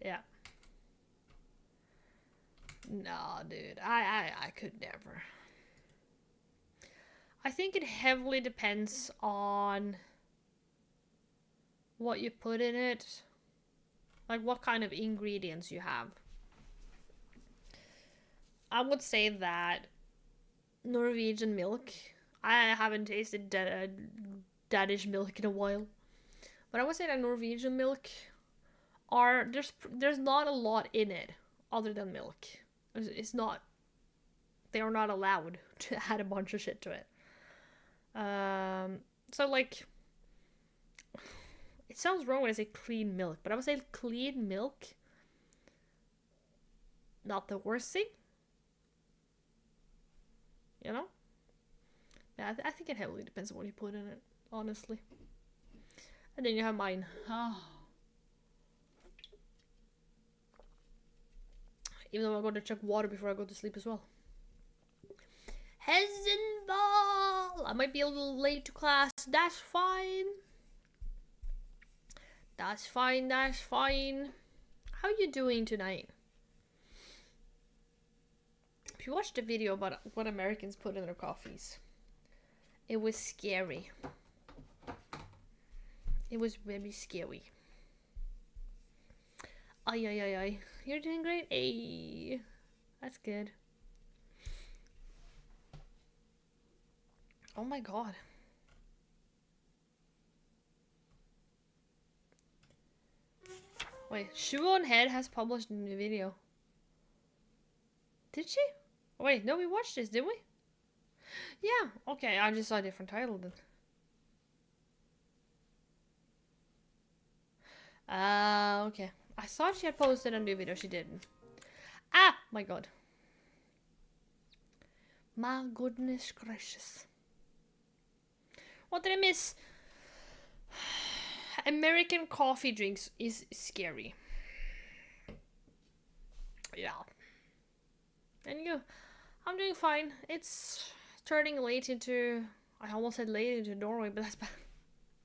Yeah. No, dude. I could never. I think it heavily depends on what you put in it. Like what kind of ingredients you have. I would say that Norwegian milk. I haven't tasted Danish milk in a while. But I would say that Norwegian milk are there's not a lot in it other than milk. It's not, they are not allowed to add a bunch of shit to it. So like, it sounds wrong when I say clean milk, but I would say clean milk, not the worst thing. You know? Yeah, I think it heavily depends on what you put in it, honestly. And then you have mine. Oh. Even though I'm going to chug water before I go to sleep as well. Hezenball! I might be a little late to class. That's fine. That's fine, that's fine. How you doing tonight? If you watched the video about what Americans put in their coffees, it was scary. It was very scary. Ay, ay, ay, ay. You're doing great. Ay. That's good. Oh my god. Wait, Shoe on Head has published a new video. Did she? Wait, no, we watched this, didn't we? Yeah, okay, I just saw a different title then. Okay. I thought she had posted a new video, she didn't. Ah, my god. My goodness gracious. What did I miss? American coffee drinks is scary. Yeah. And you, I'm doing fine. It's turning late into, I almost said late into Norway, but that's bad.